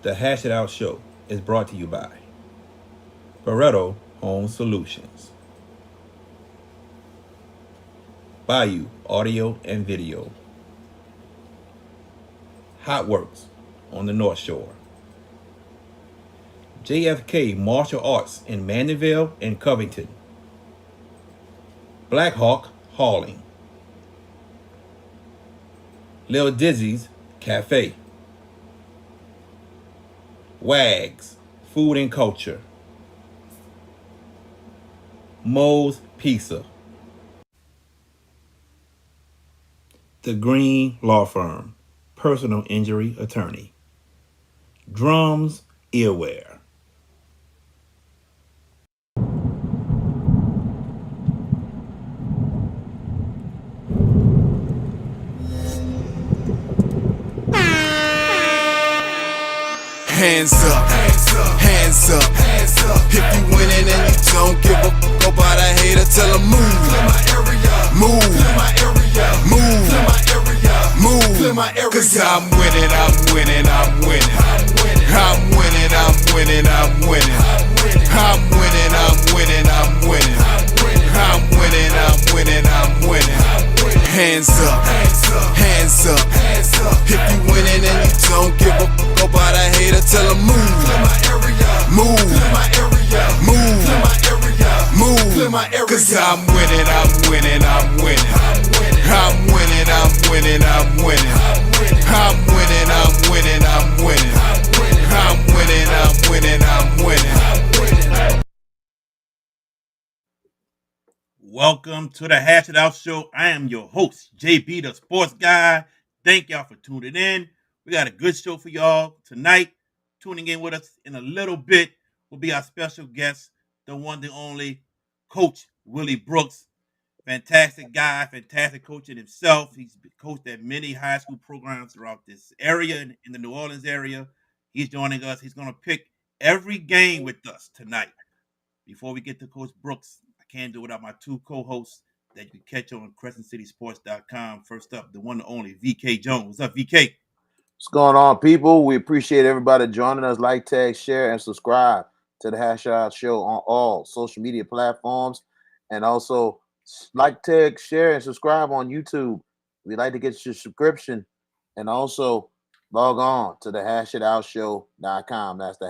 The Hash It Out Show is brought to you by Barreto Home Solutions, Bayou Audio and Video, Hot Works on the North Shore, JFK Martial Arts in Mandeville and Covington, Black Hawk Hauling, Lil Dizzy's Cafe, Wags Food and Culture, Moe's Pizza, The Green Law Firm, Personal Injury Attorney, Drums Earwear. Hands up, hands up, hands up. If you winning and you don't give a fuck about a hater, tell them move. Clear my area, move. Clear my area, move. Clear my area, move. Clear my area. Cause I'm winning, I'm winning, I'm winning. I'm winning, I'm winning, I'm winning. I'm winning, I'm winning, I'm winning. I'm winning, I'm winning, I'm winning. Hands up, hands up, hands up. If you winning and you don't give a fuck about a hater, tell them move. Clear my area, move. Clear my area, move. Clear my area, move. Clear my area. Cause I'm winning, I'm winning, I'm winning. I'm winning, I'm winning, I'm winning. I'm winning, I'm winning, I'm winning. I'm winning, I'm winning, I'm winning. Welcome to the Hash It Out Show. I am your host, JB, the sports guy. Thank y'all for tuning in. We got a good show for y'all tonight. Tuning in with us in a little bit will be our special guest, the one, the only, Coach Willie Brooks. Fantastic guy, fantastic coach in himself. He's coached at many high school programs throughout this area, in the New Orleans area. He's joining us. He's going to pick every game with us tonight. Before we get to Coach Brooks, I can't do it without my two co-hosts that you can catch on CrescentCitySports.com. First up, the one and only VK Jones. What's up, VK? What's going on, people? We appreciate everybody joining us. Like, tag, share, and subscribe to the Hash It Out Show on all social media platforms. And also, like, tag, share, and subscribe on YouTube. We'd like to get your subscription. And also, log on to the hashitoutshow.com. That's the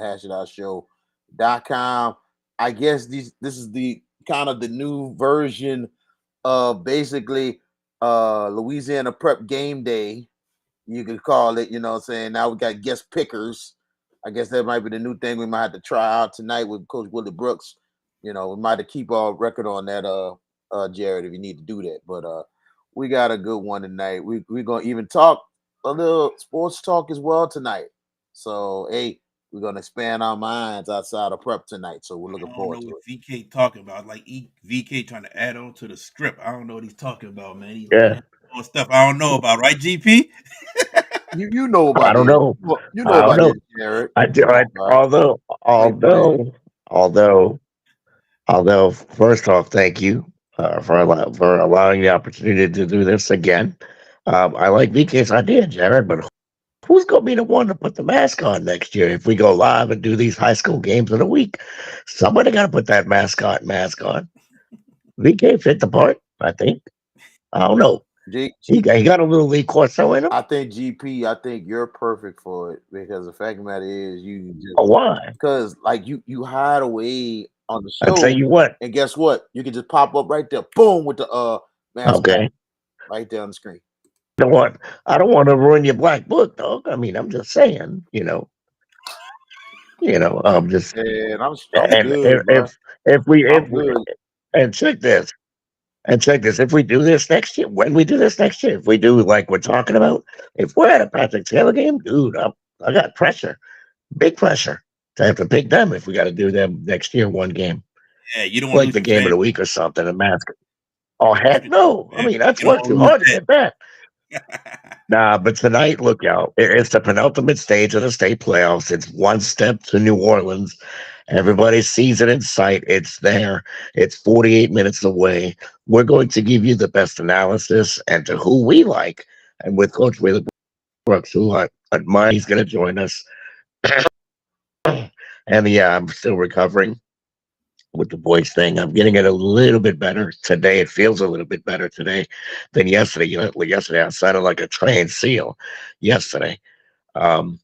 hashitoutshow.com. I guess this is the kind of the new version of basically Louisiana Prep Game Day. You could call it, you know what I'm saying? Now we got guest pickers. I guess that might be the new thing we might have to try out tonight with Coach Willie Brooks. You know, we might have to keep our record on that, Jared, if you need to do that. But we got a good one tonight. We're going to even talk a little sports talk as well tonight. So, hey, we're going to expand our minds outside of prep tonight. So we're looking forward to it. I don't know what VK talking about. Like VK trying to add on to the script. I don't know what he's talking about, man. He's Yeah. on stuff I don't know about, right, GP? You know about I don't know. You know about it, Jared. I do. Although, first off, thank you for allowing the opportunity to do this again. I like VK's idea, Jared, but who's going to be the one to put the mask on next year if we go live and do these high school games in a week? Somebody got to put that mask on. VK fit the part, I think. I don't know. He got a little Lee Corso in him. I think GP, I think you're perfect for it because the fact of the matter is you just why? Because like you hide away on the show. I'll tell you what. And guess what? You can just pop up right there, boom, with the mask okay. right there on the screen. I don't want to ruin your black book, dog. I mean, I'm just saying, I'm just and I'm and good, and check this. If we do this next year, if we do like we're talking about, if we're at a Patrick Taylor game, dude, I got pressure, big pressure to have to pick them if we got to do them next year, one game. Yeah, you don't want like the game of the week or something. A mask. Oh heck no! I mean, that's worked too hard to get that. Nah, but tonight, look out! It's the penultimate stage of the state playoffs. It's one step to New Orleans. Everybody sees it in sight. It's there. It's 48 minutes away. We're going to give you the best analysis and to who we like. And with Coach Willie Brooks, who I admire, he's going to join us. And yeah, I'm still recovering with the voice thing. I'm getting it a little bit better today. It feels a little bit better today than yesterday. Yesterday I sounded like a trained seal. Yesterday, um,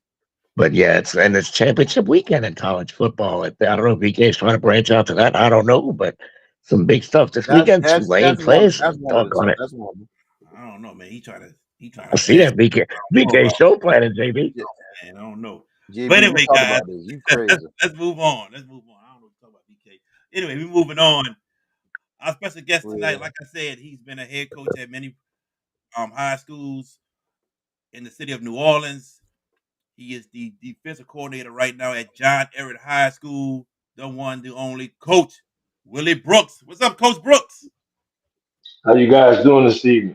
but yeah, it's championship weekend in college football. I don't know if BK is trying to branch out to that. I don't know, but some big stuff this That's weekend. that's Tulane that's one plays. that's one of Talk the on top. it. That's one of them. I don't know, man. He trying I to see bash. that BK I don't know BK about show planning, JB. Yeah, man. I don't know. But JB, we anyway, talk guys, about this. You let's, crazy. let's move on. Let's move on. I don't know what to talk about BK. Anyway, we're moving on. Our special guest tonight, Yeah. like I said, he's been a head coach at many high schools in the city of New Orleans. He is the defensive coordinator right now at John Ehret High School. The one, the only coach, Willie Brooks. What's up, Coach Brooks? How you guys doing this evening?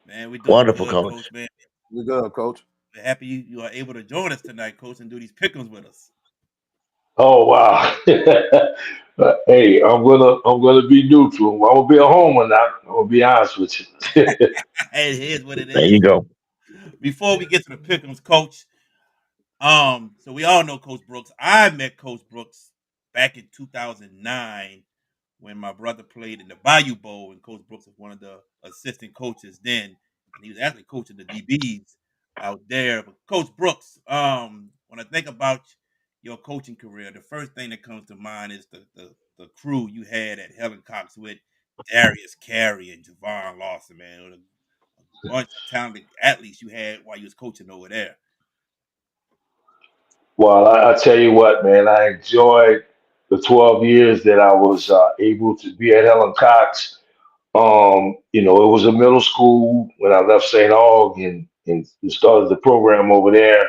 Man, we're doing Wonderful good, Coach. coach. Man, You good, coach? we're happy you are able to join us tonight, Coach, and do these pickums with us. Oh wow. Hey, I'm gonna be neutral. I'm gonna be a homer now. I'm gonna be honest with you. Hey, here's what it There you is. go. Before we get to the pickums, Coach, so we all know Coach Brooks. I met Coach Brooks back in 2009 when my brother played in the Bayou Bowl, and Coach Brooks was one of the assistant coaches then, and he was actually coaching the DBs out there. But Coach Brooks, when I think about your coaching career, the first thing that comes to mind is the crew you had at Helen Cox with Darius Carey and Javon Lawson, man. What a bunch of talented athletes you had while you was coaching over there. Well, I tell you what, man, I enjoyed the 12 years that I was able to be at Helen Cox. It was a middle school when I left St. Aug and started the program over there.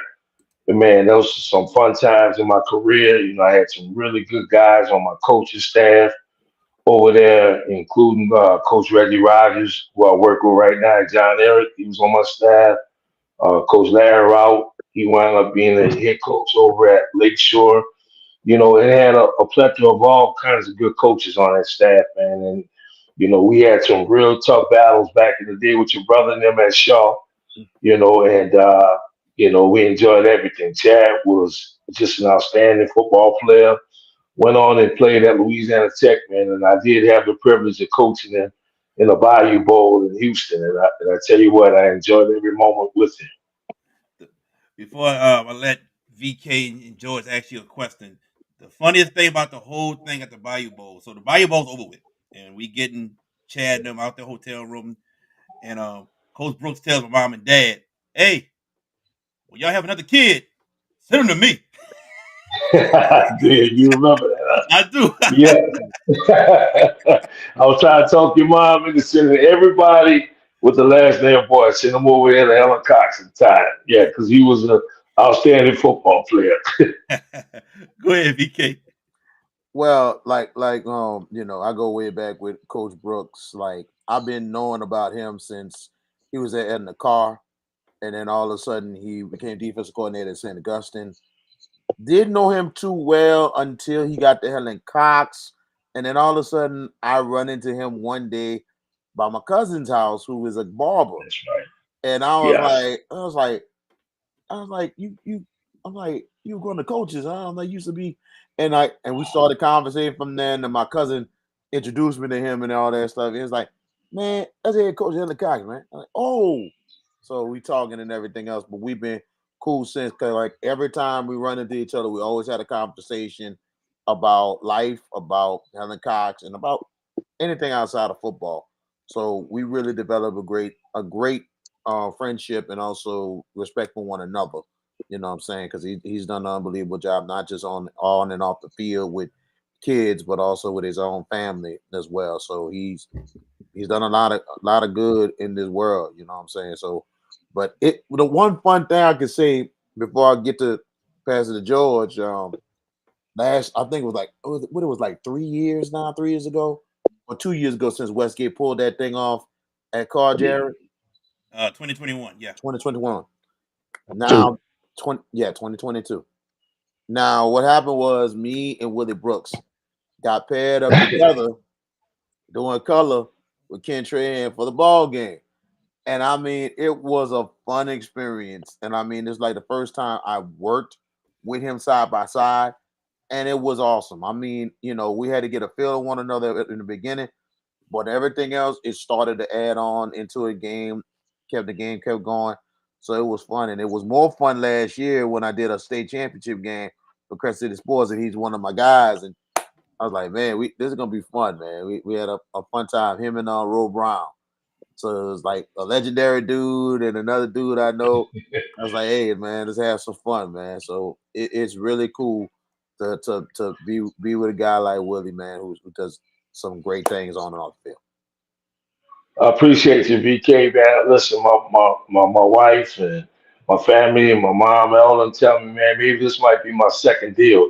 And man, those were some fun times in my career. I had some really good guys on my coaching staff over there, including Coach Reggie Rogers, who I work with right now, John Eric. He was on my staff. Coach Larry Rout, he wound up being the head coach over at Lakeshore. It had a plethora of all kinds of good coaches on that staff, man. And, we had some real tough battles back in the day with your brother and them at Shaw, we enjoyed everything. Chad was just an outstanding football player. Went on and played at Louisiana Tech, man, and I did have the privilege of coaching in the Bayou Bowl in Houston. And I tell you what, I enjoyed every moment with him. Before I let VK and George ask you a question, the funniest thing about the whole thing at the Bayou Bowl, so the Bayou Bowl's over with, and we getting Chad and them out the hotel room, and Coach Brooks tells my mom and dad, "Hey, when y'all have another kid, send him to me." Dude, you remember that? Huh? I do. Yeah. I was trying to talk your mom into sending everybody with the last name boy, send him over here to Helen Cox at the time. Yeah, because he was an outstanding football player. Go ahead, VK. Well, I go way back with Coach Brooks. Like I've been knowing about him since he was in the car, and then all of a sudden he became defensive coordinator at St. Augustine. Didn't know him too well until he got to Helen Cox, and then all of a sudden I run into him one day by my cousin's house, who is a barber, That's right. and Yes. I was like, I'm like, you were going to coaches, huh? I'm like, used to be, and we started conversation from then, and my cousin introduced me to him and all that stuff. He was like, man, that's head coach Helen Cox, man. I'm like, oh, so we talking and everything else, but we've been cool since. Cause like every time we run into each other, we always had a conversation about life, about Helen Cox, and about anything outside of football. So we really developed a great friendship and also respect for one another. You know what I'm saying? Because he's done an unbelievable job, not just on and off the field with kids, but also with his own family as well. So he's done a lot of good in this world. You know what I'm saying? So, but the one fun thing I could say before I get to pass it to George, last I think it was like what it was like 3 years now, 3 years ago, or 2 years ago since Westgate pulled that thing off at Car Yeah. Jared, 2021. Yeah. 2021. Two. Now, 2022. Now, what happened was me and Willie Brooks got paired up together doing color with Ken Trahan for the ball game. And I mean, it was a fun experience. And I mean, it's like the first time I worked with him side by side, and it was awesome. I mean, we had to get a feel of one another in the beginning, but everything else it started to add on into a game, the game kept going. So it was fun, and it was more fun last year when I did a state championship game for Crest City Sports, and he's one of my guys, and I was like, man, this is gonna be fun, man. We had a fun time. Him and Ro Brown. So it was like a legendary dude and another dude I know. I was like, hey man, let's have some fun, man. So it's really cool to be with a guy like Willie, man, who does some great things on and off the field. I appreciate you, VK, man. Listen, my wife and my family and my mom, Ellen, tell me, man, maybe this might be my second deal,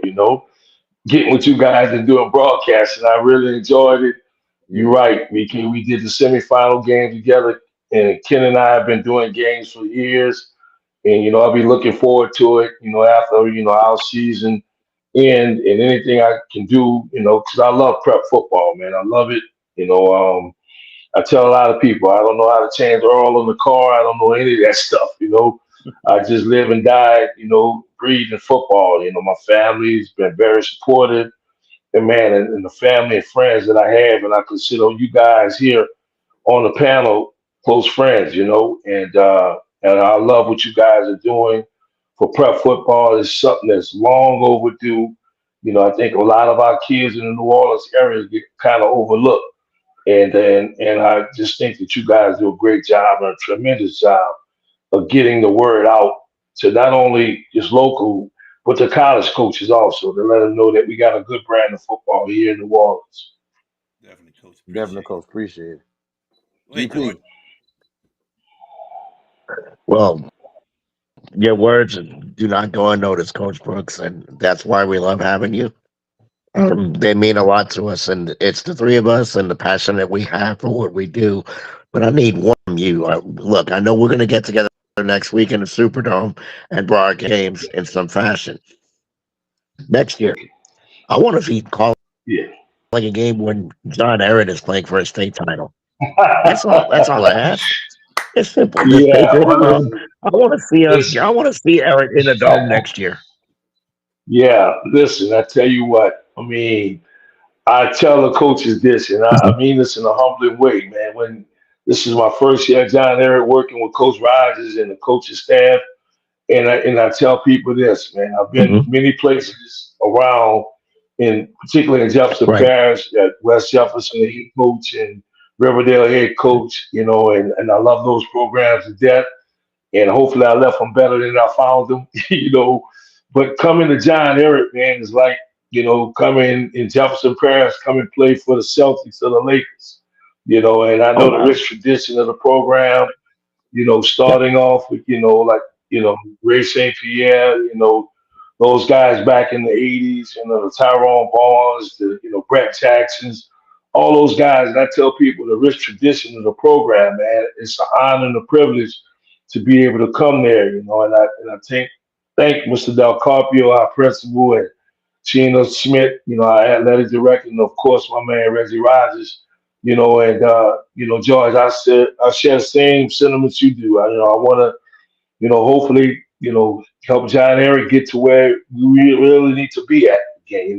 getting with you guys and doing broadcasting. I really enjoyed it. You're Yeah. right, VK. We did the semifinal game together, and Ken and I have been doing games for years. And, I'll be looking forward to it, after, our season end and anything I can do, because I love prep football, man. I love it. I tell a lot of people I don't know how to change oil in the car. I don't know any of that stuff. I just live and die, breathing football. My family's been very supportive, and man, and the family and friends that I have, and I consider you guys here on the panel close friends. And I love what you guys are doing for prep football. It's something that's long overdue. I think a lot of our kids in the New Orleans area get kind of overlooked. And I just think that you guys do a great job and a tremendous job of getting the word out to not only just local, but to college coaches also to let them know that we got a good brand of football here in New Orleans. Definitely, coach. Definitely, Appreciate coach. Appreciate it. it. Go ahead, George. GP. Well, your words do not go unnoticed, Coach Brooks, and that's why we love having you. They mean a lot to us, and it's the three of us and the passion that we have for what we do. But I need one from you. Look, I know we're going to get together next week in the Superdome and broadcast games in some fashion. Next year, I want to see calling Yeah. a game when John Ehret is playing for a state title. That's all. That's all I ask. It's simple. Just say Yeah, well, Gridiron. I want to see us. listen, I want to see Ehret in the dome next year. yeah, listen, I tell you what, I mean, I tell the coaches this, and I mean this in a humbling way, man. When this is my first year at John Ehret working with Coach Rogers and the coaching staff, and I tell people this, man. I've been Hmm. many places around, particularly in Jefferson Right. Parish, at West Jefferson, the head coach, and Riverdale head coach, and I love those programs to death. And hopefully I left them better than I found them, But coming to John Ehret, man, is like, coming in Jefferson Parish, come and play for the Celtics or the Lakers, and I Oh know the wow. rich tradition of the program, Yep. starting off with, like, Ray St. Pierre, those guys back in the 80s, the Tyrone Barnes, the, Brett Jacksons, all those guys. And I tell people the rich tradition of the program, man, it's an honor and a privilege to be able to come there, and I thank Mr. Del Carpio, our principal, and Sheena Schmidt, our athletic director, and of course my man Reggie Rogers, and George, I share the same sentiments you do. I want to, hopefully, help John Ehret get to where we really need to be at again.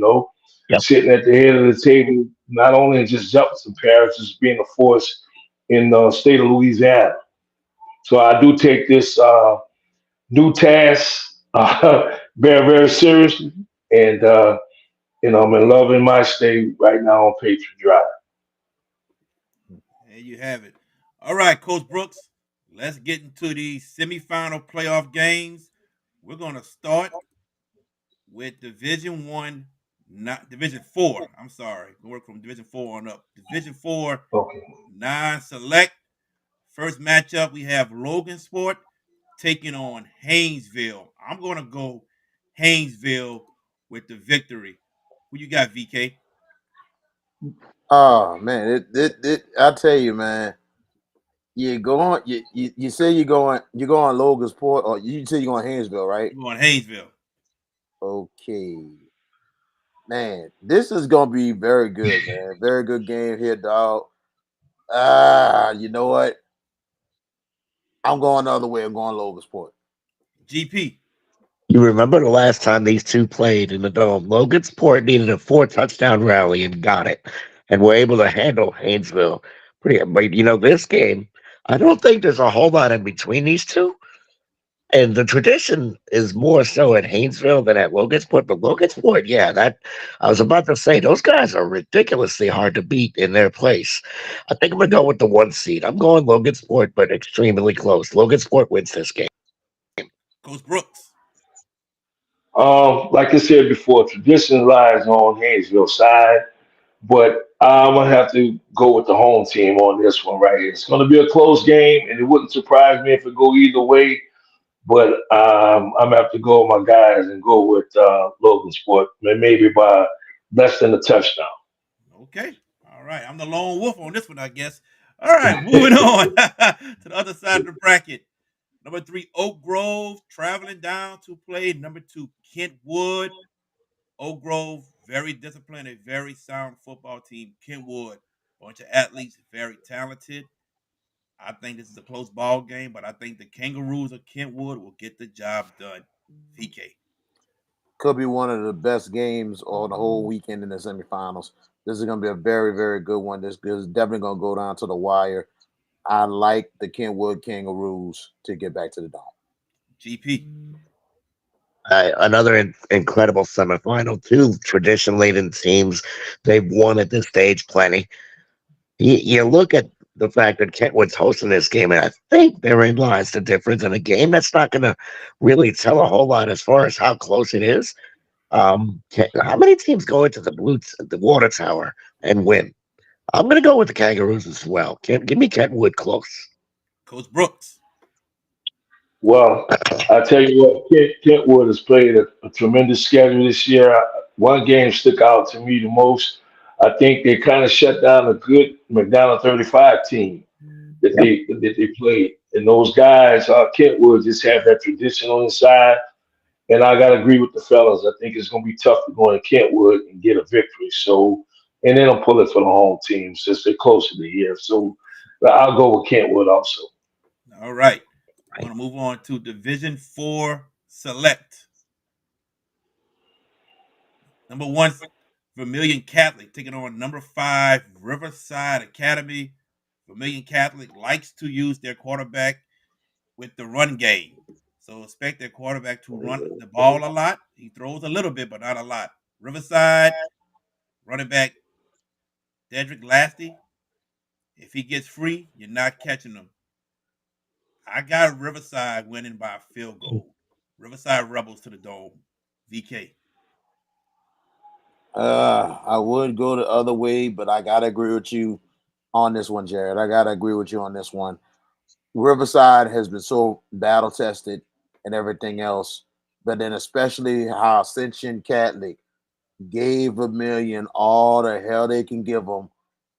Yep. Sitting at the head of the table, not only in just Jefferson Parish, just being a force in the state of Louisiana. So I do take this new task very, very seriously, and I'm in love in my state right now on Patriot Drive. There you have it. All right, Coach Brooks. Let's get into the semifinal playoff games. We're gonna start with Division One, not Division Four. I'm sorry. We work from Division Four on up. Division Four, Okay. non-select. First matchup, we have Logan Sport taking on Haynesville. I'm gonna go Haynesville with the victory. Who you got, VK? Oh man, I tell you, man. You go on. You say you go on Logansport, or you say you're going Haynesville, right? I'm going Haynesville. Okay, man. This is gonna be very good, man. Very good game here, dog. You know what? I'm going the other way. I'm going Logansport. GP. You remember the last time these two played in the dome? Logansport needed a 4 touchdown rally and got it, and were able to handle Haynesville pretty. But this game, I don't think there's a whole lot in between these two. And the tradition is more so at Haynesville than at Logansport. But Logansport, yeah, that I was about to say, those guys are ridiculously hard to beat in their place. I think I'm gonna go with the 1 seed. I'm going Logansport, but extremely close. Logansport wins this game. Coach Brooks. Like I said before, tradition lies on Haynesville side, but I'm gonna have to go with the home team on this one right here. It's gonna be a close game, and it wouldn't surprise me if it go either way. But I'm gonna have to go with my guys and go with Logan Sport, maybe by less than a touchdown. Okay. All right. I'm the lone wolf on this one, I guess. All right. Moving on to the other side of the bracket. Number 3, Oak Grove traveling down to play number 2, Kentwood. Oak Grove, very disciplined, a very sound football team. Kentwood, bunch of athletes, very talented. I think this is a close ball game, but I think the Kangaroos of Kentwood will get the job done. VK. Could be one of the best games on the whole weekend in the semifinals. This is going to be a very, very good one. This is definitely going to go down to the wire. I like the Kentwood Kangaroos to get back to the dome. GP. Another incredible semifinal. Two tradition-laden teams. They've won at this stage plenty. You look at the fact that Kentwood's hosting this game, and I think therein lies the difference in a game that's not going to really tell a whole lot as far as how close it is. How many teams go into the water tower and win? I'm going to go with the Kangaroos as well. Give me Kentwood close. Coach Brooks. Well, I tell you what, Kentwood has played a tremendous schedule this year. One game stuck out to me the most. I think they kind of shut down a good McDonald 35 team that they played. And those guys, Kentwood, just have that tradition on the side. And I gotta agree with the fellas. I think it's gonna be tough to go in Kentwood and get a victory. So, and then I'll pull it for the home team since they're closer to here. So, I'll go with Kentwood also. All right. I want to move on to Division 4 Select. Number 1, Vermilion Catholic taking on number 5, Riverside Academy. Vermilion Catholic likes to use their quarterback with the run game. So expect their quarterback to run the ball a lot. He throws a little bit, but not a lot. Riverside, running back Dedrick Lasty. If he gets free, you're not catching him. I got Riverside winning by a field goal. Riverside Rebels to the dome. VK. I would go the other way, but I gotta agree with you on this one, Jared. I gotta agree with you on this one. Riverside has been so battle tested and everything else, but then especially how Ascension Catholic gave Vermilion all the hell they can give them,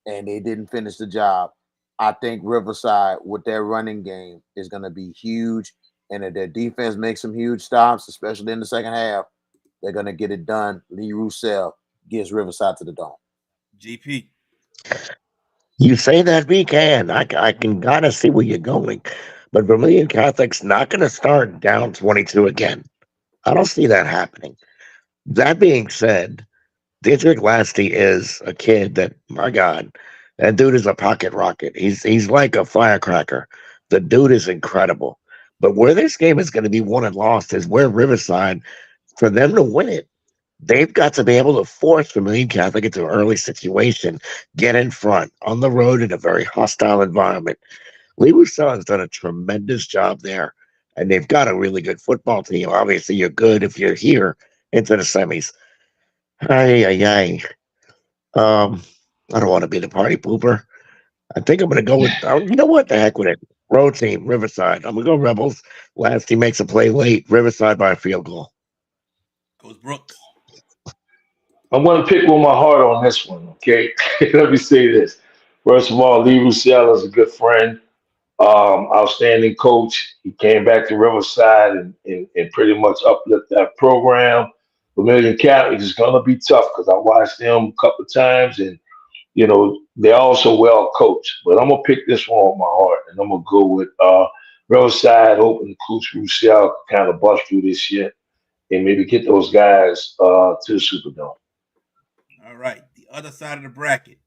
and they didn't finish the job. I think Riverside with their running game is going to be huge, and if their defense makes some huge stops, especially in the second half, they're going to get it done. Lee Roussel gives Riverside to the dome. GP. You say that we can. I can kind of see where you're going. But Vermilion Catholic's not going to start down 22 again. I don't see that happening. That being said, Dietrich Lasty is a kid that, my God, that dude is a pocket rocket. He's like a firecracker. The dude is incredible. But where this game is going to be won and lost is where Riverside, for them to win it, they've got to be able to force Vermilion Catholic into an early situation, get in front on the road in a very hostile environment. Lee Roussel has done a tremendous job there, and they've got a really good football team. Obviously, you're good if you're here into the semis. Ay, ay, ay. I don't want to be the party pooper. I think I'm going to go with, you know what? The heck with it. Road team, Riverside. I'm going to go Rebels. Last he makes a play late. Riverside by a field goal. Goes Brooks. I'm going to pick with my heart on this one, okay? Let me say this. First of all, Lee Roussel is a good friend, outstanding coach. He came back to Riverside and pretty much uplift that program. Vermilion Catholic is going to be tough because I watched them a couple of times, and, they're also well coached. But I'm going to pick this one with my heart, and I'm going to go with Riverside, hoping Coach Roussel kind of bust through this year and maybe get those guys to the Superdome. All right. The other side of the bracket,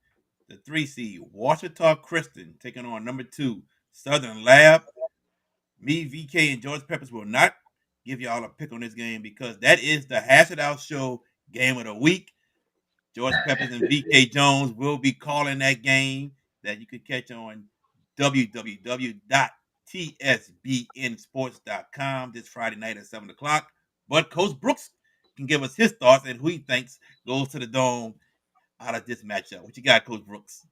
the 3 seed, Washita Christian taking on number 2, Southern Lab. Me, VK, and George Peppers will not give y'all a pick on this game because that is the Hash It Out Show game of the week. George Peppers and VK Jones will be calling that game that you can catch on www.tsbnsports.com this Friday night at 7 o'clock. But Coach Brooks can give us his thoughts and who he thinks goes to the dome out of this matchup. What you got, Coach Brooks?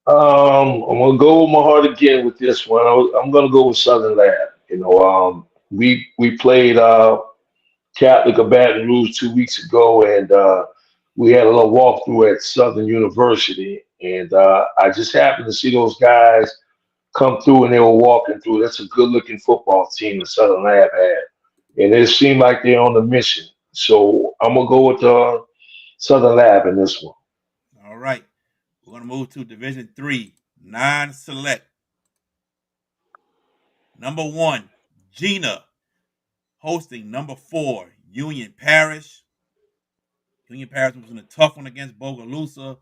I'm gonna go with my heart again with this one. I'm gonna go with Southern Lab. We played Catholic of Baton Rouge 2 weeks ago, and we had a little walkthrough at Southern University, and I just happened to see those guys come through, and they were walking through. That's a good-looking football team that Southern Lab had, and it seemed like they're on a mission. So I'm gonna go with Southern Lab in this one. All right. We're going to move to Division 3, non-select. Number 1, Gina, hosting number 4, Union Parish. Union Parish was in a tough one against Bogalusa.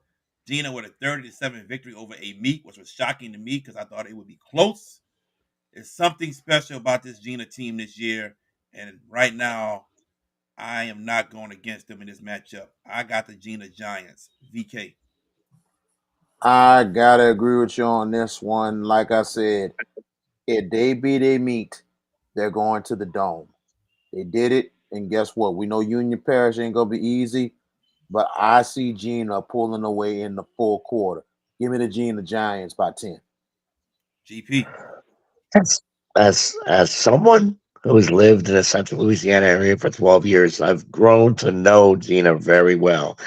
Gina with a 30-7 victory over a meet, which was shocking to me because I thought it would be close. There's something special about this Gina team this year, and right now, I am not going against them in this matchup. I got the Gina Giants. VK. I gotta agree with you on this one. Like I said, if they beat a meet, they're going to the dome. They did it, and guess what? We know Union Parish ain't gonna be easy, but I see Gina pulling away in the full quarter. Give me the Gina Giants by 10. GP. As someone who has lived in the Central Louisiana area for 12 years, I've grown to know Gina very well.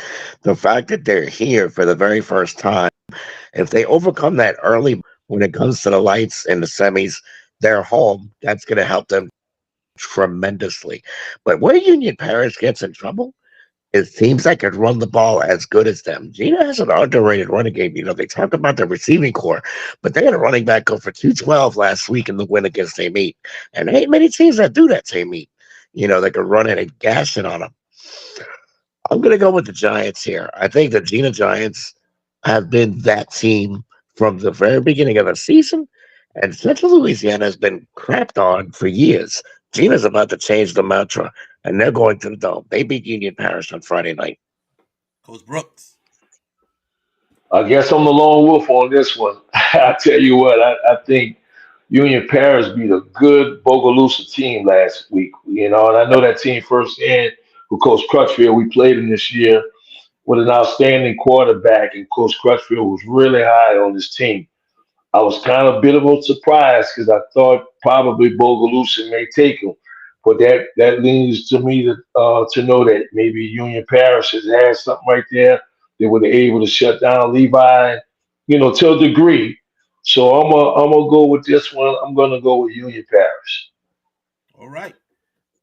The fact that they're here for the very first time, if they overcome that early when it comes to the lights and the semis, they're home. That's going to help them tremendously. But where Union Parish gets in trouble is teams that can run the ball as good as them. Gina has an underrated running game. They talk about the receiving core, but they had a running back go for 212 last week in the win against St. Meat. And there ain't many teams that do that, St. Meat. They can run it and gash it on them. I'm going to go with the Giants here. I think the Gina Giants have been that team from the very beginning of the season, and Central Louisiana has been crapped on for years. Gina's about to change the mantra, and they're going to the dome. They beat Union Parish on Friday night. Coach Brooks. I guess I'm the lone wolf on this one. I tell you what, I think Union Parish beat a good Bogalusa team last week. And I know that team firsthand with Coach Crutchfield. We played him this year with an outstanding quarterback, and Coach Crutchfield was really high on this team. I was kind of a bit of a surprise because I thought probably Bogalusa may take him, but that leads to me to know that maybe Union Parish has had something right there. They were able to shut down Levi, to a degree. So I'm gonna go with this one. I'm gonna go with Union Parish. All right.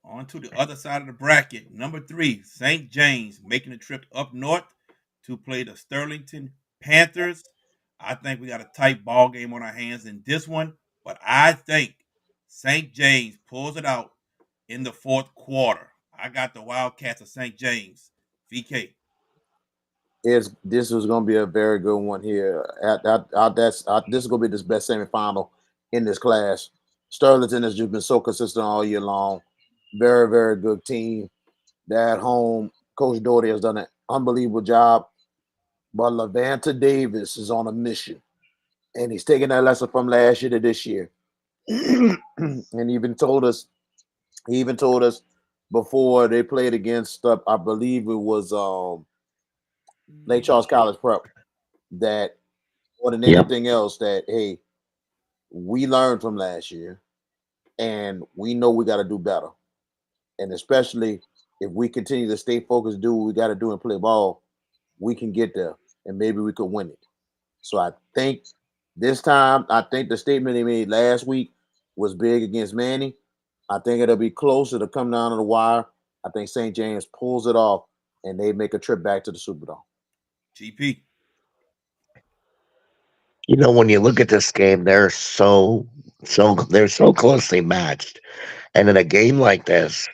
On to the other side of the bracket. Number 3, St. James making a trip up north to play the Sterlington Panthers. I think we got a tight ball game on our hands in this one, but I think St. James pulls it out in the fourth quarter. I got the Wildcats of St. James. VK. This is going to be a very good one here. This is going to be the best semifinal in this class. Sterlington has just been so consistent all year long. Very, very good team. They're at home. Coach Doherty has done an unbelievable job. But Lavanta Davis is on a mission. And he's taking that lesson from last year to this year. And he even told us before they played against, I believe it was Lake Charles College Prep, that more than anything else, that, hey, we learned from last year and we know we got to do better. And especially if we continue to stay focused, do what we got to do and play ball, we can get there and maybe we could win it. So I think this time, the statement they made last week was big against Manny. I think it'll be closer to come down to the wire. I think St. James pulls it off and they make a trip back to the Superdome. GP. When you look at this game, they're so closely matched. And in a game like this,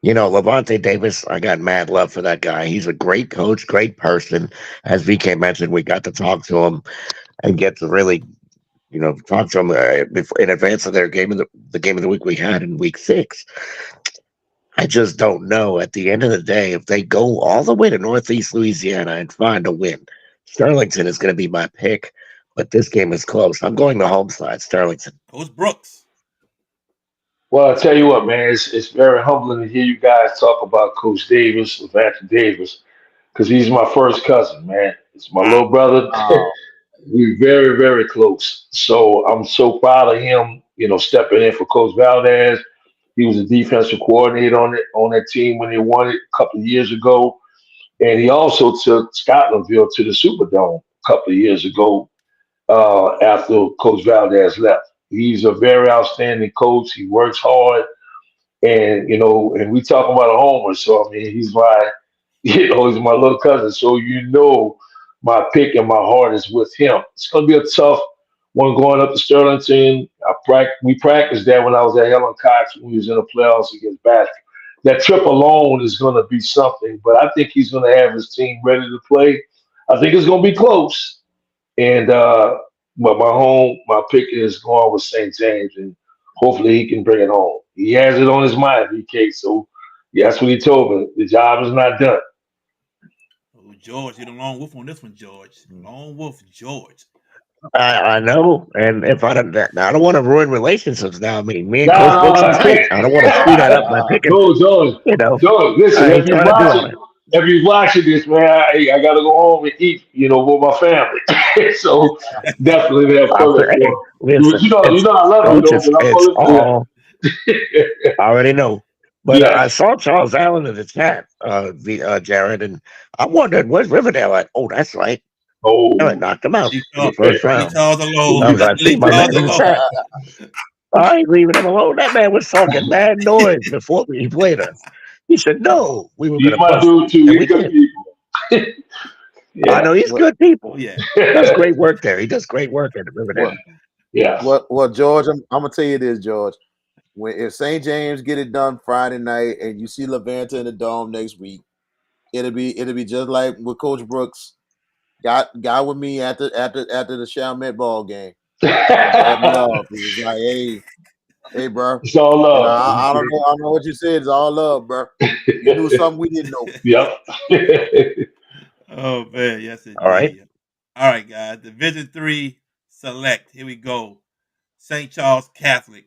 Levante Davis, I got mad love for that guy. He's a great coach, great person. As VK mentioned, we got to talk to him and get to really, talk to him in advance of their game of the game of the week we had in week 6. I just don't know at the end of the day if they go all the way to Northeast Louisiana and find a win. Sterlington is going to be my pick, but this game is close. I'm going the home side, Sterlington. Coach Brooks. Well, I tell you what, man, it's very humbling to hear you guys talk about Coach Davis, Levante Davis, because he's my first cousin, man. It's my Wow. little brother. Oh, We're very, very close. So I'm so proud of him, stepping in for Coach Valdez. He was a defensive coordinator on that team when they won it a couple of years ago. And he also took Scotlandville to the Superdome a couple of years ago after Coach Valdez left. He's a very outstanding coach. He works hard. And we talk about a homer. So, I mean, he's my little cousin. So, my pick and my heart is with him. It's going to be a tough one going up to Sterlington. We practiced that when I was at Helen Cox when we was in the playoffs against Basket. That trip alone is going to be something, but I think he's going to have his team ready to play. I think it's going to be close. And but my pick is going with St. James, and hopefully he can bring it home. He has it on his mind, BK. So yeah, that's what he told me. The job is not done. Oh, George, you're the lone wolf on this one, George. Lone wolf, George. I know, and if I don't want to ruin relationships now. I mean, me and Coach No, Brooks no, are I tight. can't. I don't want to screw that up by picking. No, George, listen. I ain't trying to do all that. If you're watching this, man, I gotta go home and eat, with my family. So definitely that first Hey, one. listen, I love you Coach, though, but I'm it's gonna listen all. I already know. But yeah. I saw Charles Allen in the chat, Jared, and I'm wondering where's Riverdale at. Oh, that's right. Allen Oh, knocked him out Leave in the Charles, first leave round. Charles alone. I You was got like, to see leave my Charles man in the alone. chat. I ain't leaving him alone. That man was talking mad noise before he played us. He said, no, we were going he's to my bust him. dude too. And He's we good did. people. I Yeah, know he's what, good Oh, people. yeah. He does great work there. He does great work at what, Riverdale. yeah. George? I'm gonna tell you this, George. If St. James get it done Friday night, and you see Levanta in the dome next week, it'll be just like with Coach Brooks got with me after the Chalmette ball game. He dabbed me off. He was like, hey, bro. It's all love. I don't know what you said. It's all love, bro. You knew something we didn't know. Yep. Oh, man. Yes, All right. indeed. All right, guys. Division 3 select. Here we go. St. Charles Catholic,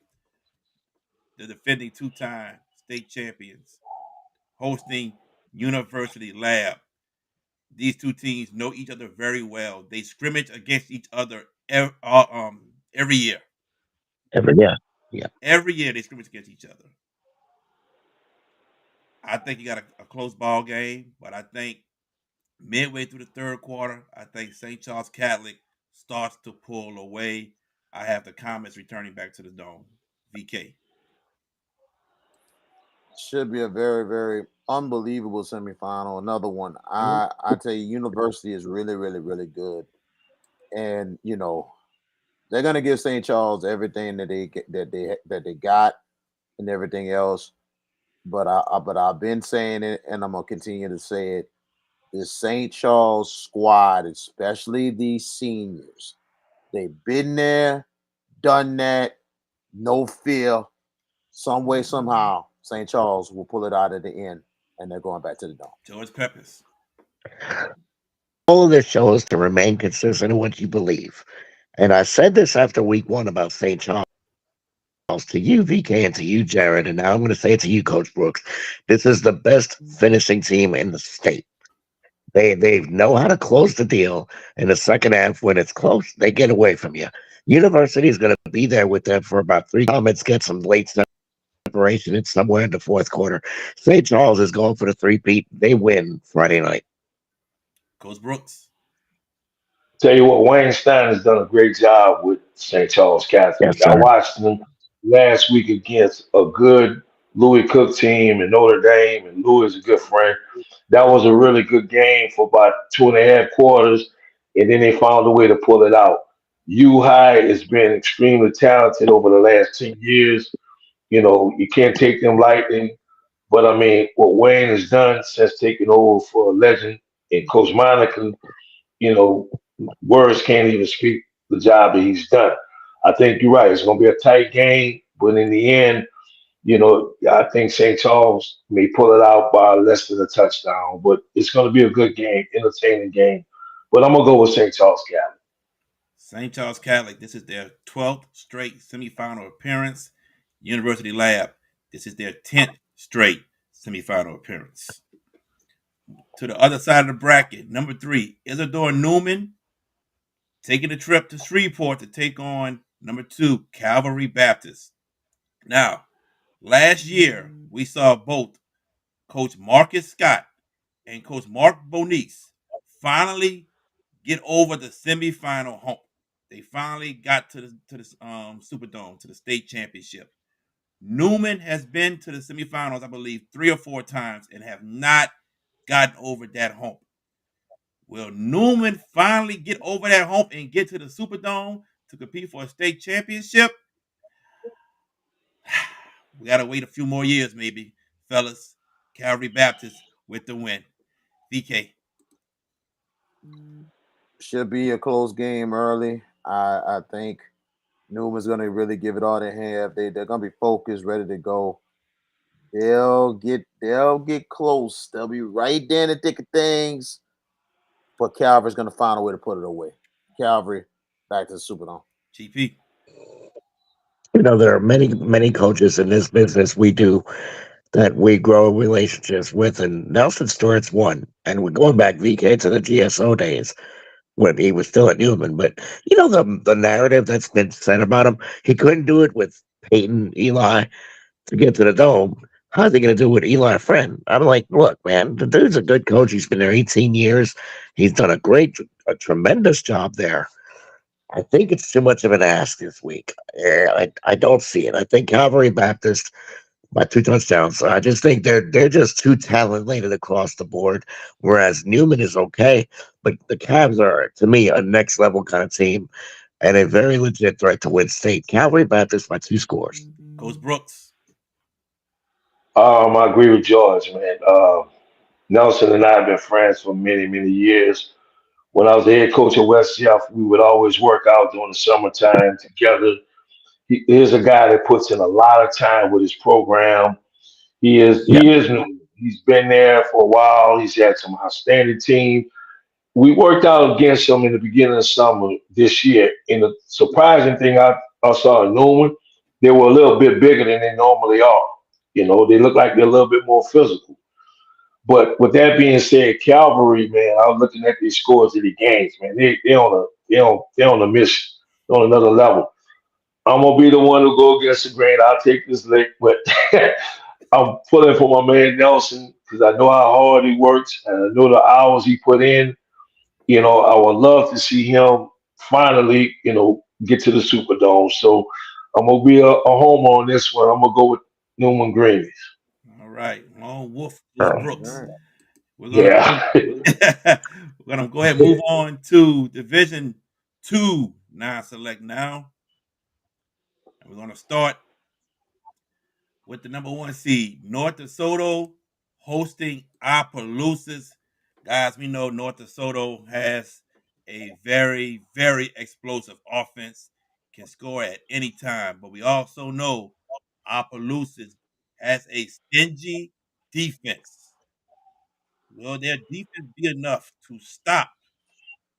the defending 2-time state champions, hosting University Lab. These two teams know each other very well. They scrimmage against each other every year. Yeah. Yeah. Every year they scrimmage against each other. I think you got a close ball game, but I think midway through the third quarter, I think St. Charles Catholic starts to pull away. I have the comments returning back to the dome. VK. Should be a very, very unbelievable semifinal. Another one. I tell you, University is really, really, really good, and they're gonna give St. Charles everything that they got and everything else. But I've been saying it, and I'm gonna continue to say it. The St. Charles squad, especially these seniors, they've been there, done that, no fear. Some way, somehow, St. Charles will pull it out at the end, and they're going back to the dome. George Peppers. All of this shows to remain consistent in what you believe. And I said this after week 1 about St. Charles to you, VK, and to you, Jared. And now I'm going to say it to you, Coach Brooks. This is the best finishing team in the state. They know how to close the deal in the second half. When it's close, they get away from you. University is going to be there with them for about 3 comments, get some late separation. It's somewhere in the fourth quarter. St. Charles is going for the three-peat. They win Friday night. Coach Brooks. Tell you what, Wayne Stein has done a great job with St. Charles Yes, Catholic. I sir. watched them last week against a good Louis Cook team in Notre Dame, and Louis is a good friend. That was a really good game for about 2.5 quarters, and then they found a way to pull it out. U High has been extremely talented over the last 10 years. You can't take them lightly. But I mean, what Wayne has done since taking over for a legend and Coach Monica, you know, words can't even speak the job that he's done. I think you're right. It's going to be a tight game, but in the end, I think St. Charles may pull it out by less than a touchdown, but it's going to be a good game, entertaining game. But I'm going to go with St. Charles Catholic. St. Charles Catholic, this is their 12th straight semifinal appearance. University Lab, this is their 10th straight semifinal appearance. To the other side of the bracket, number 3, Isidore Newman taking a trip to Shreveport to take on number 2, Calvary Baptist. Now, last year, we saw both Coach Marcus Scott and Coach Mark Bonice finally get over the semifinal hump. They finally got to the Superdome, to the state championship. Newman has been to the semifinals, I believe, 3 or 4 times and have not gotten over that hump. Will Newman finally get over that hump and get to the Superdome to compete for a state championship? We got to wait a few more years, maybe, fellas. Calvary Baptist with the win. VK. Should be a close game early. I think Newman's gonna really give it all they have. They're gonna be focused, ready to go. They'll get close. They'll be right there in the thick of things. But Calvary's gonna find a way to put it away. Calvary back to the Superdome. GP. There are many coaches in this business we do that we grow relationships with, and Nelson Stewart's one. And we're going back, VK, to the GSO days when he was still at Newman. But the narrative that's been said about him, he couldn't do it with Peyton, Eli to get to the dome. How's he going to do it with Eli Friend? I'm like, look, man, the dude's a good coach. He's been there 18 years. He's done a tremendous job there. I think it's too much of an ask this week. Yeah, I don't see it. I think Calvary Baptist by 2 touchdowns. I just think they're just too talented across the board. Whereas Newman is okay, but the Cavs are, to me, a next level kind of team and a very legit threat to win state. Calvary Baptist by 2 scores. Coach Brooks. I agree with George, man. Nelson and I have been friends for many, many years. When I was the head coach at West Jeff, we would always work out during the summertime together. He is a guy that puts in a lot of time with his program. He is Yeah. he is new. He's been there for a while. He's had some outstanding team. We worked out against them in the beginning of summer this year. And the surprising thing I saw in Newman, they were a little bit bigger than they normally are. They look like they're a little bit more physical. But with that being said, Calvary, man, I was looking at these scores of the games, man. They on a mission, on another level. I'm gonna be the one to go against the grain. I'll take this lick, but I'm pulling for my man Nelson because I know how hard he works and I know the hours he put in. I would love to see him finally, get to the Superdome. So I'm gonna be a homer on this one. I'm gonna go with Newman Greenies. All right. Lone Wolf, Coach Oh, Brooks. We're gonna Yeah. we're gonna go ahead and move on to Division 2 non-select now. And we're gonna start with the number 1 seed, North DeSoto, hosting Opelousas. Guys, we know North DeSoto has a very, very explosive offense, can score at any time. But we also know Opelousas has a stingy defense. Will their defense be enough to stop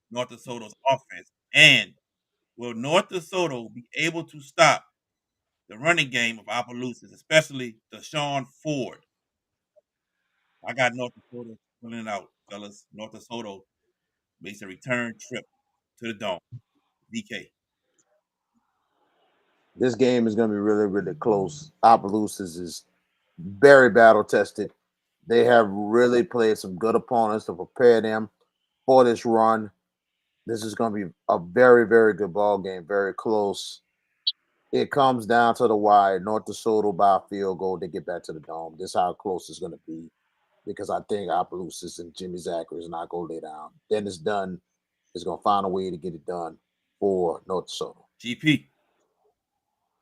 North DeSoto's offense? And will North DeSoto be able to stop the running game of Opelousas, especially Deshaun Ford? I got North DeSoto pulling out, fellas. North DeSoto makes a return trip to the Dome. DK. This game is going to be really, really close. Opelousas is very battle tested. They have really played some good opponents to prepare them for this run. This is going to be a very, very good ball game. Very close. It comes down to the wire. North DeSoto by a field goal. They get back to the Dome. This is how close it's going to be because I think Opelousas and Jimmy Zachary is not going to lay down. Dennis Dunn is going to find a way to get it done for North DeSoto. GP.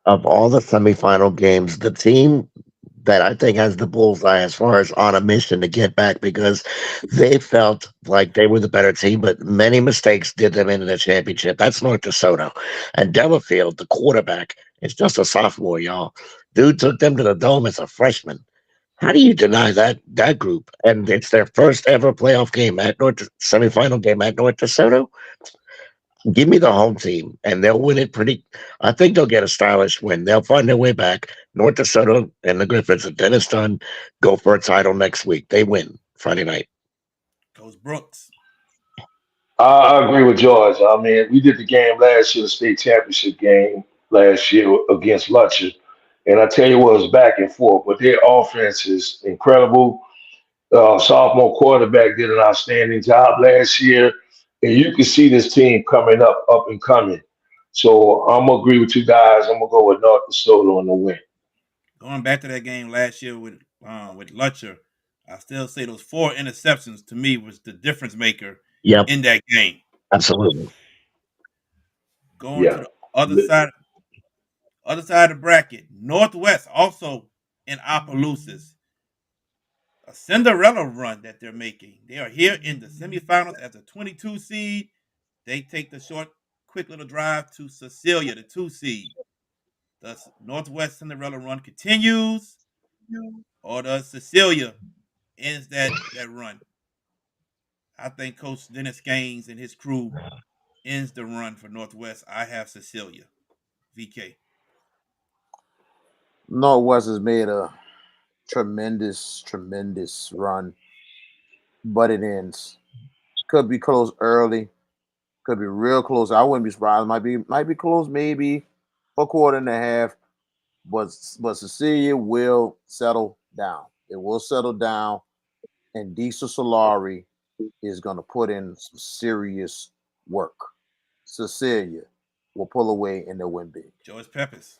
Of all the semifinal games, the team that I think has the bullseye as far as on a mission to get back because they felt like they were the better team, but many mistakes did them into the championship. That's North DeSoto. And Delafield, the quarterback, is just a sophomore, y'all. Dude took them to the dome as a freshman. How do you deny that group? And it's their first ever playoff game at North semifinal game at North DeSoto. Give me the home team, and they'll win it pretty. I think they'll get a stylish win. They'll find their way back. North Dakota and the Griffins and Dennis Dunn go for a title next week. They win Friday night. Coach Brooks. I agree with George. I mean, we did the game last year, the state championship game last year against Lutcher. And I tell you what, it was back and forth, but their offense is incredible. Sophomore quarterback did an outstanding job last year. And you can see this team coming up and coming. So I'm going to agree with you guys. I'm going to go with North Dakota on the win. Going back to that game last year with Lutcher, I still say those 4 interceptions to me was the difference maker Yep, in that game. absolutely. Going to Yeah. the other side of the bracket, Northwest also in Opelousas. A Cinderella run that they're making. They are here in the semifinals as a 22 seed. They take the short, quick little drive to Cecilia, the 2 seed. The Northwest Cinderella run continues, or does Cecilia ends that run? I think Coach Dennis Gaines and his crew ends the run for Northwest. I have Cecilia. VK. Northwest has made a tremendous run, but it ends. Could be close early, could be real close. I wouldn't be surprised. Might be close, maybe a quarter and a half. But Cecilia will settle down. It will settle down, and Diesel Solari is going to put in some serious work. Cecilia will pull away and they'll win big. George Peppers.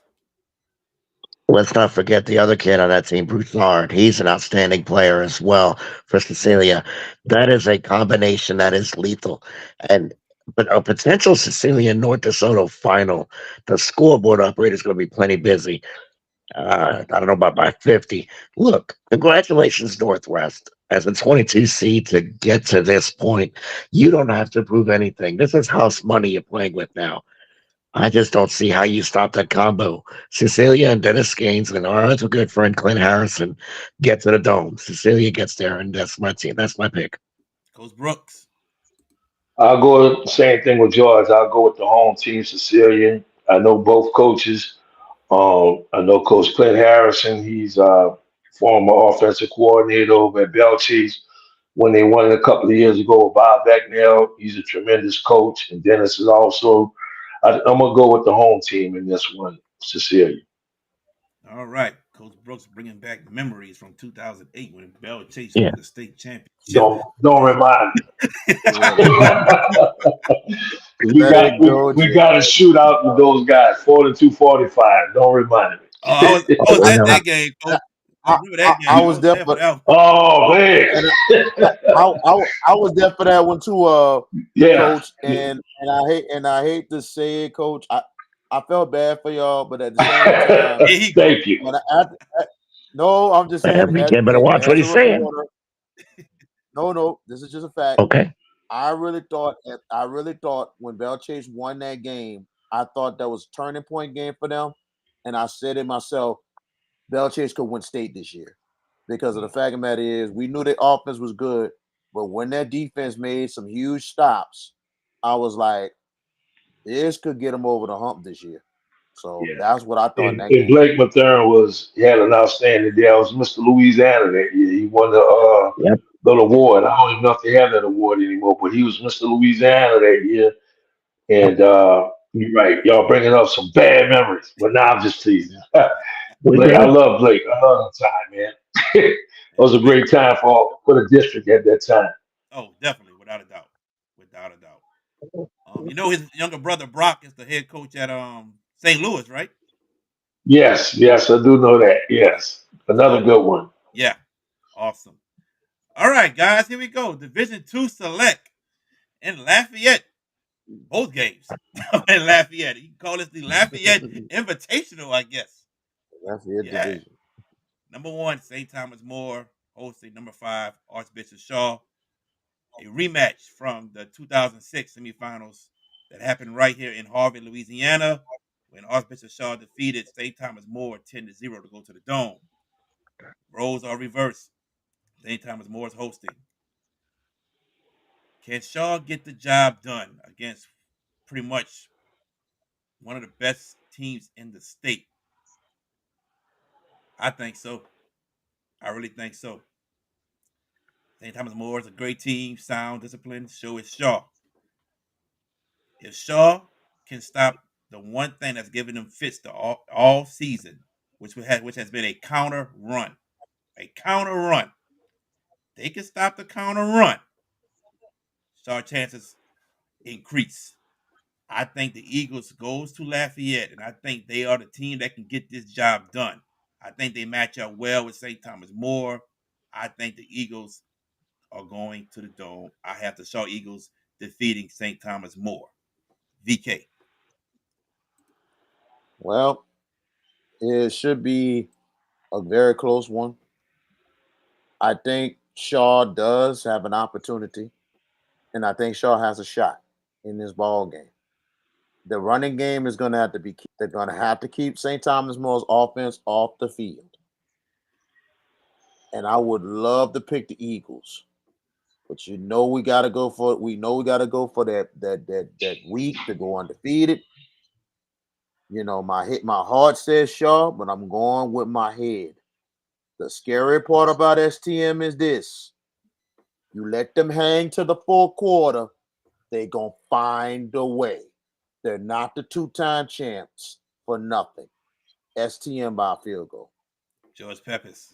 Let's not forget the other kid on that team, Broussard. He's an outstanding player as well for Cecilia. That is a combination that is lethal. And but a potential Cecilia North DeSoto final, the scoreboard operator is going to be plenty busy. I don't know about by 50. Look, congratulations, Northwest. As a 22 seed to get to this point, you don't have to prove anything. This is house money you're playing with now. I just don't see how you stop that combo. Cecilia and Dennis Gaines and our other good friend Clint Harrison get to the dome. Cecilia gets there, and that's my team. That's my pick. Coach Brooks. I'll go with the same thing with George. I'll go with the home team, Sicilian. I know both coaches. I know Coach Clint Harrison. He's a former offensive coordinator over at Belchase when they won it a couple of years ago with Bob Becknell. He's a tremendous coach. And Dennis is also, I'm going to go with the home team in this one, Cecilia. All right. Coach Brooks bringing back memories from 2008 when Bell Chase Yeah. won the state championship. Don't remind me. Let it go, we Jay. got a shootout with those guys, 42-45. Don't remind me. I was I at know. that game, Coach. I remember that game. I was there for that one. Oh man, I was there for that one too, yeah. Coach. And I hate to say it, Coach. I felt bad for y'all, but at the same time, Here he Thank you. when no, I'm just saying. Every kid better watch what as a he's saying. reporter, no, this is just a fact. Okay. I really thought when Bell Chase won that game, I thought that was a turning point game for them. And I said it myself, Bell Chase could win state this year. Because of the fact of the matter is, we knew the offense was good, but when that defense made some huge stops, I was like, this could get them over the hump this year. So Yeah. that's what I thought in that And game. Blake Mathern had an outstanding day. I was Mr. Louisiana that year. He won the Yep. award. I don't even know if they have that award anymore, but he was Mr. Louisiana that year. And you're right, y'all bringing up some bad memories. But now I'm just teasing. We Blake, I good. love Blake. I love the time, man. It was a great time for the district at that time. Oh, definitely, without a doubt. Without a doubt. You know his younger brother Brock is the head coach at St. Louis, right? Yes, I do know that. Yes. Another So good one. yeah. Awesome. All right, guys, here we go. Division 2 select in Lafayette. Both games in Lafayette. You can call this the Lafayette Invitational, I guess. Lafayette Yeah. division. Number 1, St. Thomas More hosting number 5, Archbishop Shaw. A rematch from the 2006 semifinals that happened right here in Harvey, Louisiana, when Archbishop Shaw defeated St. Thomas More 10-0 to go to the Dome. Roles are reversed. St. Thomas More is hosting. Can Shaw get the job done against pretty much one of the best teams in the state? I think so. I really think so. St. Thomas More is a great team, sound, discipline. So is Shaw. If Shaw can stop the one thing that's given them fits all season, which has been a counter run, they can stop the counter run. Shaw chances increase. I think the Eagles goes to Lafayette, and I think they are the team that can get this job done. I think they match up well with St. Thomas More. I think the Eagles are going to the Dome. I have the Shaw Eagles defeating St. Thomas More. VK. Well, it should be a very close one. I think Shaw does have an opportunity, and I think Shaw has a shot in this ball game. The running game is going to have to be. They're going to have to keep St. Thomas More's offense off the field, and I would love to pick the Eagles, but you know we got to go for it. We know we got to go for that week to go undefeated. You know, my heart says Shaw, but I'm going with my head. The scary part about STM is this: you let them hang to the fourth quarter, they gonna find a way. They're not the two-time champs for nothing. STM by a field goal. George Peppers.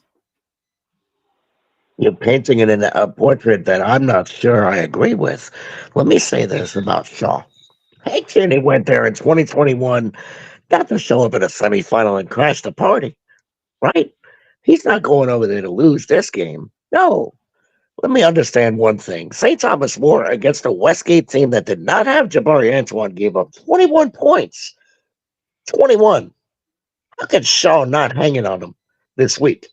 You're painting it in a portrait that I'm not sure I agree with. Let me say this about Shaw. Hank Tierney went there in 2021, got to show up in a semifinal and crash the party, right? He's not going over there to lose this game. No. Let me understand one thing. St. Thomas More against a Westgate team that did not have Jabari Antoine gave up 21 points. 21. How could Shaw not hanging on him this week?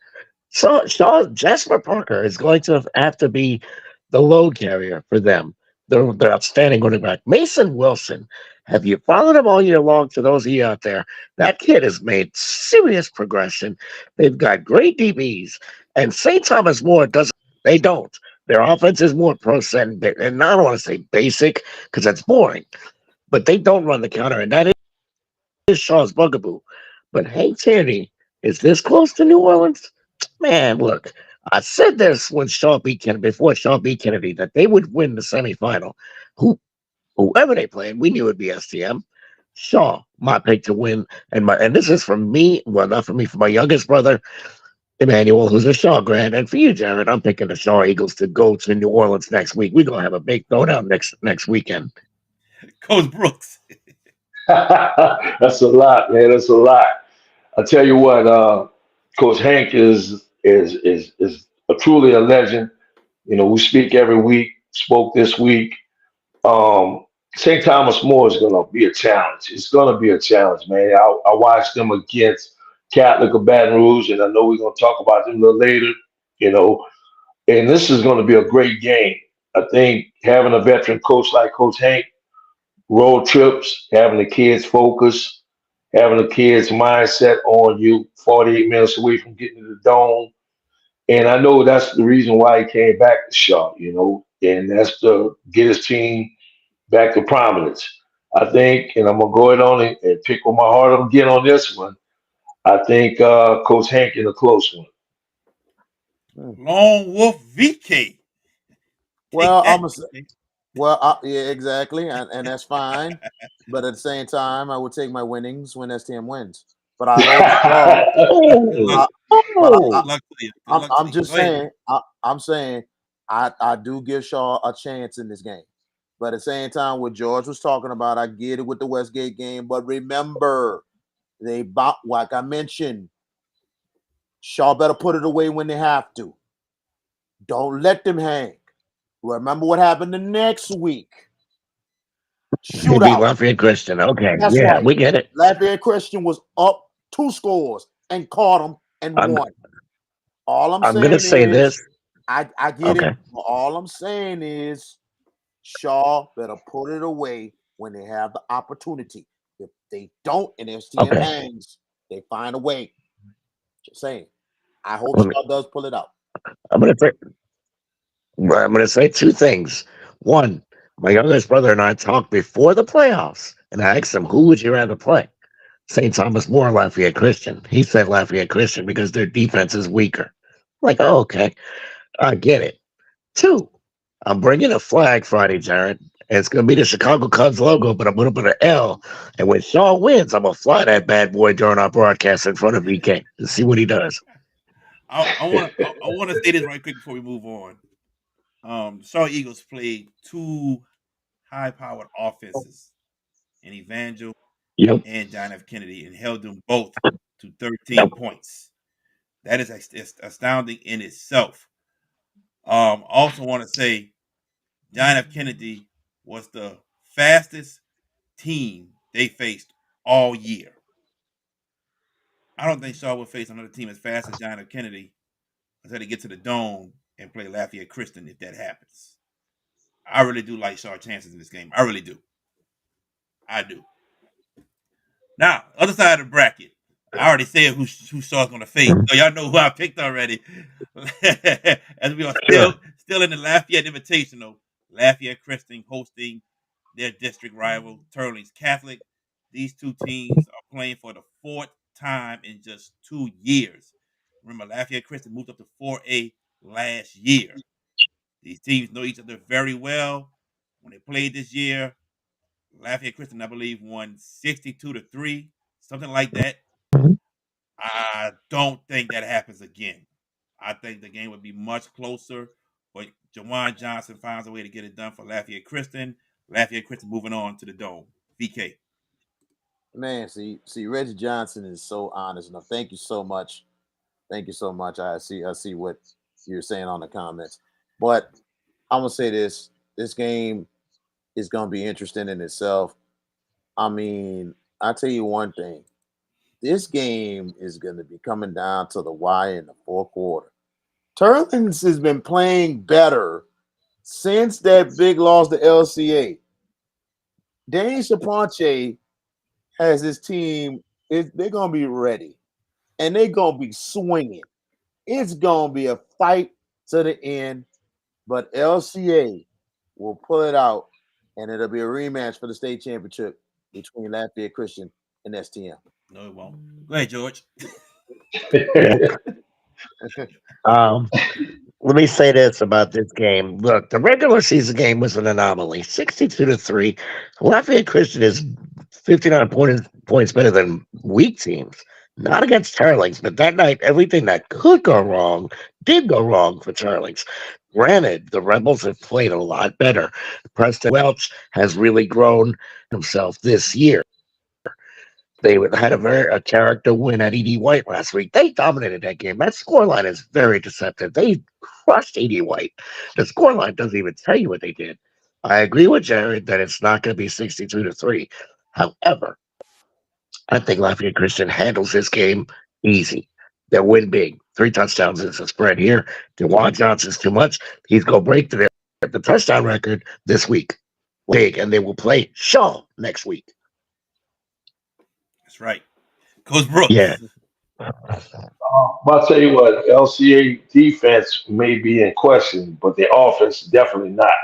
So Jasper Parker is going to have to be the load carrier for them. They're outstanding running back. Mason Wilson, have you followed him all year long? To those of you out there, that kid has made serious progression. They've got great DBs, and St. Thomas More doesn't. They don't. Their offense is more and I don't want to say basic because that's boring, but they don't run the counter, and that is Shaw's bugaboo. But Hank Tierney is this close to New Orleans. Man, look, I said this when Shaw beat Kennedy, before Shaw beat Kennedy, that they would win the semifinal. Whoever they played, we knew it would be STM. Shaw, my pick to win, and this is from me. Well, not from me, from my youngest brother, Emmanuel, who's a Shaw grad, and for you, Jared, I'm picking the Shaw Eagles to go to New Orleans next week. We're gonna have a big throwdown next weekend. Coach Brooks. That's a lot, man. That's a lot. I tell you what, Coach Hank is truly a legend. You know, we speak every week. Spoke this week. Um, St. Thomas More is going to be a challenge. It's going to be a challenge, man. I watched them against Catholic of Baton Rouge, and I know we're going to talk about them a little later. You know, and this is going to be a great game. I think having a veteran coach like Coach Hank, road trips, having the kids focus, having the kids' mindset on you 48 minutes away from getting to the dome. And I know that's the reason why he came back to Shaw, you know, and that's to get his team back to prominence. I think, and I'm going to go ahead on and pick with my heart again on this one. I think Coach Hank in a close one. Lone Wolf VK. Take Well, that. yeah, exactly, and that's fine. But at the same time, I would take my winnings when STM wins. But I hope Shaw. Good luck. Oh, But Good luck to you. Good luck I'm to you. just Go ahead. saying. I'm saying I do give Shaw a chance in this game. But at the same time, what George was talking about, I get it with the Westgate game. But remember, like I mentioned, Shaw better put it away when they have to. Don't let them hang. Remember what happened the next week. he beat Shootout. Lafayette Christian. Okay, That's yeah, right. we get it. Lafayette Christian was up 2 scores and caught them and I'm won. All I'm I'm gonna saying say is, this. I get it. Okay. But all I'm saying is, Shaw better put it away when they have the opportunity. If they don't, and STM Okay. hangs, they find a way. Just saying. I hope Let me, Shaw does pull it out. I'm gonna say. I'm gonna say two things. One, my youngest brother and I talked before the playoffs, and I asked him, "Who would you rather play, St. Thomas More or Lafayette Christian?" He said Lafayette Christian because their defense is weaker. Like, oh, okay, I get it. Two, I'm bringing a flag Friday, Jared. And it's going to be the Chicago Cubs logo, but I'm going to put an L. And when Shaw wins, I'm going to fly that bad boy during our broadcast in front of VK to see what he does. I want to say this right quick before we move on. Shaw Eagles played two high-powered offenses in Evangel Yep. and John F. Kennedy and held them both to 13 Yep. points. That is astounding in itself. Also want to say John F. Kennedy was the fastest team they faced all year. I don't think Shaw will face another team as fast as John F. Kennedy until they get to the dome and play Lafayette Christian if that happens. I really do like Shaw's chances in this game. I really do. I do. Now, other side of the bracket. I already said who Shaw's going to face, Mhm. so y'all know who I picked already. As we are Sure. still in the Lafayette Invitational, Lafayette Christian hosting their district rival Turlings Catholic. These two teams are playing for the fourth time in just 2 years. Remember, Lafayette Christian moved up to 4A last year. These teams know each other very well. When they played this year, Lafayette Christian, I believe, won 62-3, something like that. Mhm. I don't think that happens again. I think the game would be much closer, but Jawan Johnson finds a way to get it done for Lafayette Christian. Lafayette Christian moving on to the dome. VK. Man, see, Reggie Johnson is so honest enough. Thank you so much. Thank you so much. I see what you're saying on the comments. But I'm gonna say this. This game is gonna be interesting in itself. I mean, I'll tell you one thing. This game is gonna be coming down to the wire in the fourth quarter. Turlins has been playing better since that big loss to LCA. Dane Chaponche has his team. They're gonna be ready, and they're gonna be swinging. It's gonna be a fight to the end, but LCA will pull it out, and it'll be a rematch for the state championship between Lafayette Christian and STM. No, it won't. Go ahead, George. Yeah. Um, Let me say this about this game. Look, the regular season game was an anomaly. 62-3. Lafayette Christian is 59 points better than weak teams. Not against Charlings, but that night, everything that could go wrong did go wrong for Charlings. Granted, the Rebels have played a lot better. Preston Welch has really grown himself this year. They had a character win at ED White last week. They dominated that game. That scoreline is very deceptive. They crushed ED White. The scoreline doesn't even tell you what they did. I agree with Jared that it's not going to be 62-3. However, I think Lafayette Christian handles this game easy. They'll win big. 3 touchdowns is a spread here. Dewan Johnson's too much. He's going to break the touchdown record this week. Big, and they will play Shaw next week. That's right. Coach Yeah. Brooks. I'll tell you what, LCA defense may be in question, but the offense definitely not.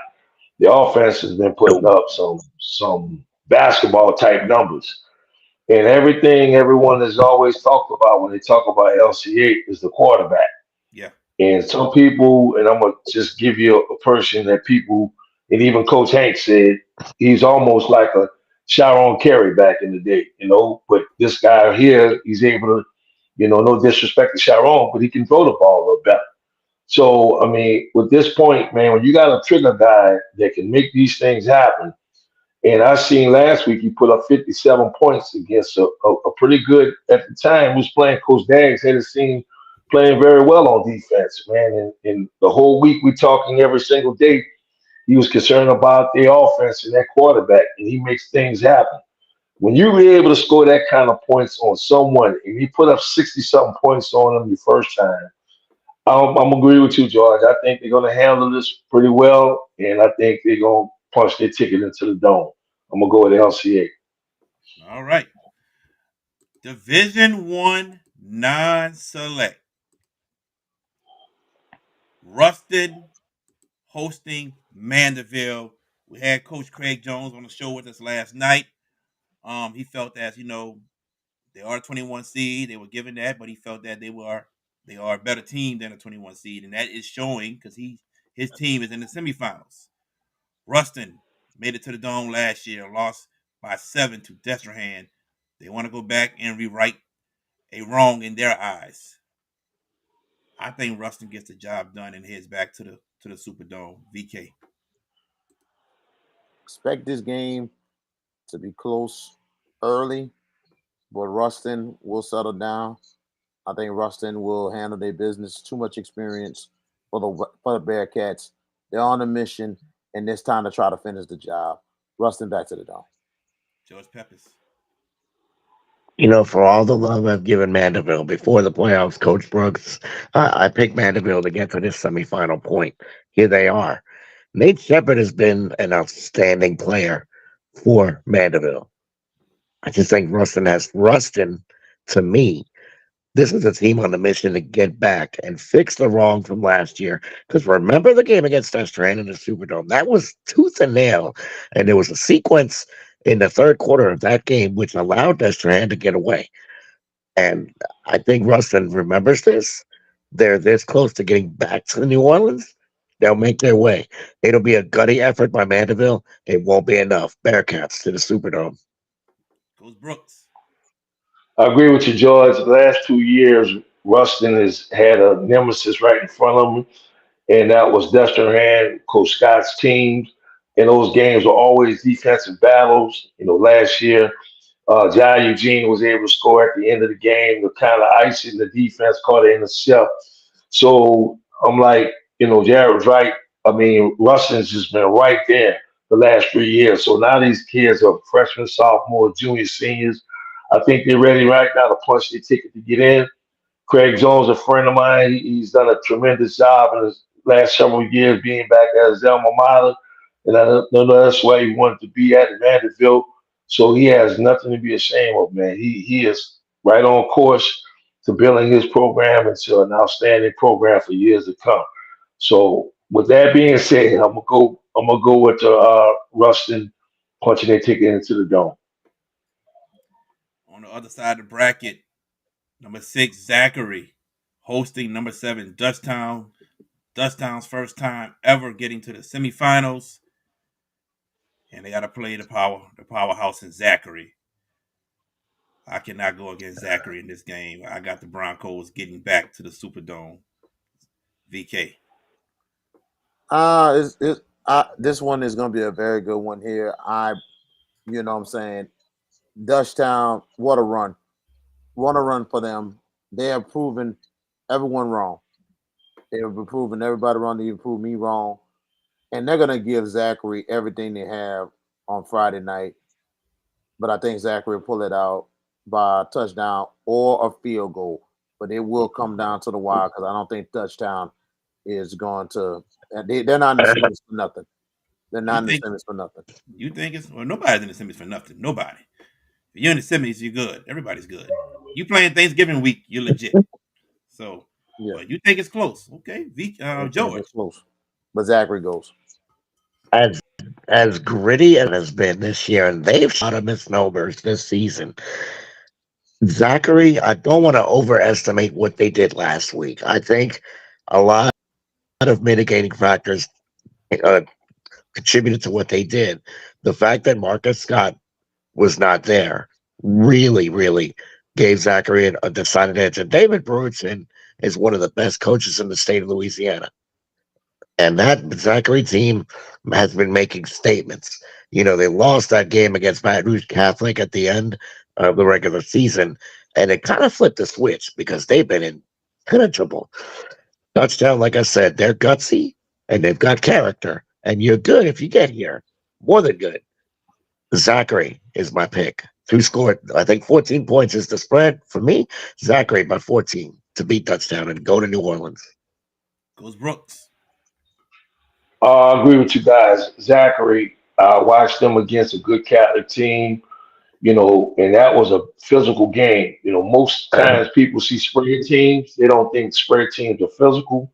The offense has been putting Nope. up some basketball type numbers. And everything everyone has always talked about when they talk about LCA is the quarterback. Yeah. And some people, and I'm gonna just give you a person that people, and even Coach Hank said, he's almost like a Sharon Carey back in the day, you know. But this guy here, he's able to, no disrespect to Sharon, but he can throw the ball a little better. So, I mean, with this point, man, when you got a trigger guy that can make these things happen, and I seen last week he put up 57 points against a pretty good at the time who's playing Coach Daggs had his team playing very well on defense, man. And the whole week we talking every single day, he was concerned about the offense and that quarterback, and he makes things happen. When you were able to score that kind of points on someone, and he put up 60 something points on them the first time, I'm agree with you, George. I think they're going to handle this pretty well, and I think they're going to punch their ticket into the dome. I'm gonna go with LCA. All right. Division 1 non-select. Ruston hosting Mandeville. We had Coach Craig Jones on the show with us last night. He felt that they are a 21 seed. They were given that, but he felt that they are a better team than a 21 seed, and that is showing because his team is in the semifinals. Ruston made it to the dome last year, lost by 7 to Destrehan. They want to go back and rewrite a wrong in their eyes. I think Ruston gets the job done and heads back to the Superdome. VK. Expect this game to be close early, but Ruston will settle down. I think Ruston will handle their business. Too much experience for the Bearcats. They're on a mission, and it's time to try to finish the job. Ruston back to the dome. George Peppers. For all the love I've given Mandeville before the playoffs, Coach Brooks, I picked Mandeville to get to this semifinal point. Here they are. Nate Shepard has been an outstanding player for Mandeville. I just think Ruston, to me, this is a team on a mission to get back and fix the wrong from last year. Because remember the game against Destrehan in the Superdome? That was tooth and nail. And there was a sequence in the third quarter of that game which allowed Destrehan to get away. And I think Ruston remembers this. They're this close to getting back to New Orleans. They'll make their way. It'll be a gutty effort by Mandeville. It won't be enough. Bearcats to the Superdome. Goes Brooks. I agree with you, George. The last 2 years, Ruston has had a nemesis right in front of him, and that was Destrehan, Coach Scott's teams. And those games were always defensive battles. Last year, John Eugene was able to score at the end of the game, the kind of icing the defense caught it in the shell. So I'm like, Jared was right. I mean, Ruston's just been right there the last 3 years. So now these kids are freshmen, sophomores, juniors, seniors. I think they're ready right now to punch their ticket to get in. Craig Jones, a friend of mine, he's done a tremendous job in his last several years being back at his alma mater. And I know that's why he wanted to be at Vanderbilt. So he has nothing to be ashamed of, man. He is right on course to building his program into an outstanding program for years to come. So with that being said, I'm gonna go with Ruston punching their ticket into the dome. On the other side of the bracket, number 6, Zachary, hosting number 7, Dutchtown. Dutchtown's first time ever getting to the semifinals. And they got to play the powerhouse in Zachary. I cannot go against Zachary in this game. I got the Broncos getting back to the Superdome. VK. This one is going to be a very good one here. You know what I'm saying? Dutchtown, what a run. What a run for them. They have proven everyone wrong. They have been proving everybody wrong. They have proved me wrong. And they're going to give Zachary everything they have on Friday night. But I think Zachary will pull it out by a touchdown or a field goal. But it will come down to the wire because I don't think Dutchtown is going to – they're not in the semis for nothing. They're not in the semis for nothing. You think it's – well, nobody's in the semis for nothing. Nobody. If you're in the semis, you're good. Everybody's good. You playing Thanksgiving week, you're legit. So, yeah. Well, you think it's close. Okay. George. It's close. But Zachary goes. As gritty as it has been this year, and they've shot a misnomers this season. Zachary, I don't want to overestimate what they did last week. I think a lot of mitigating factors contributed to what they did. The fact that Marcus Scott was not there really, really gave Zachary a decided edge. And David Brewington is one of the best coaches in the state of Louisiana. And that Zachary team has been making statements. They lost that game against Baton Rouge Catholic at the end of the regular season, and it kind of flipped the switch because they've been impenetrable. Touchdown, like I said, they're gutsy and they've got character, and you're good if you get here. More than good. Zachary is my pick. Who scored, I think 14 points is the spread for me. Zachary by 14 to beat Touchdown and go to New Orleans. Goes Brooks. I agree with you guys. Zachary, I watched them against a good Catholic team, and that was a physical game. Most times people see spread teams, they don't think spread teams are physical.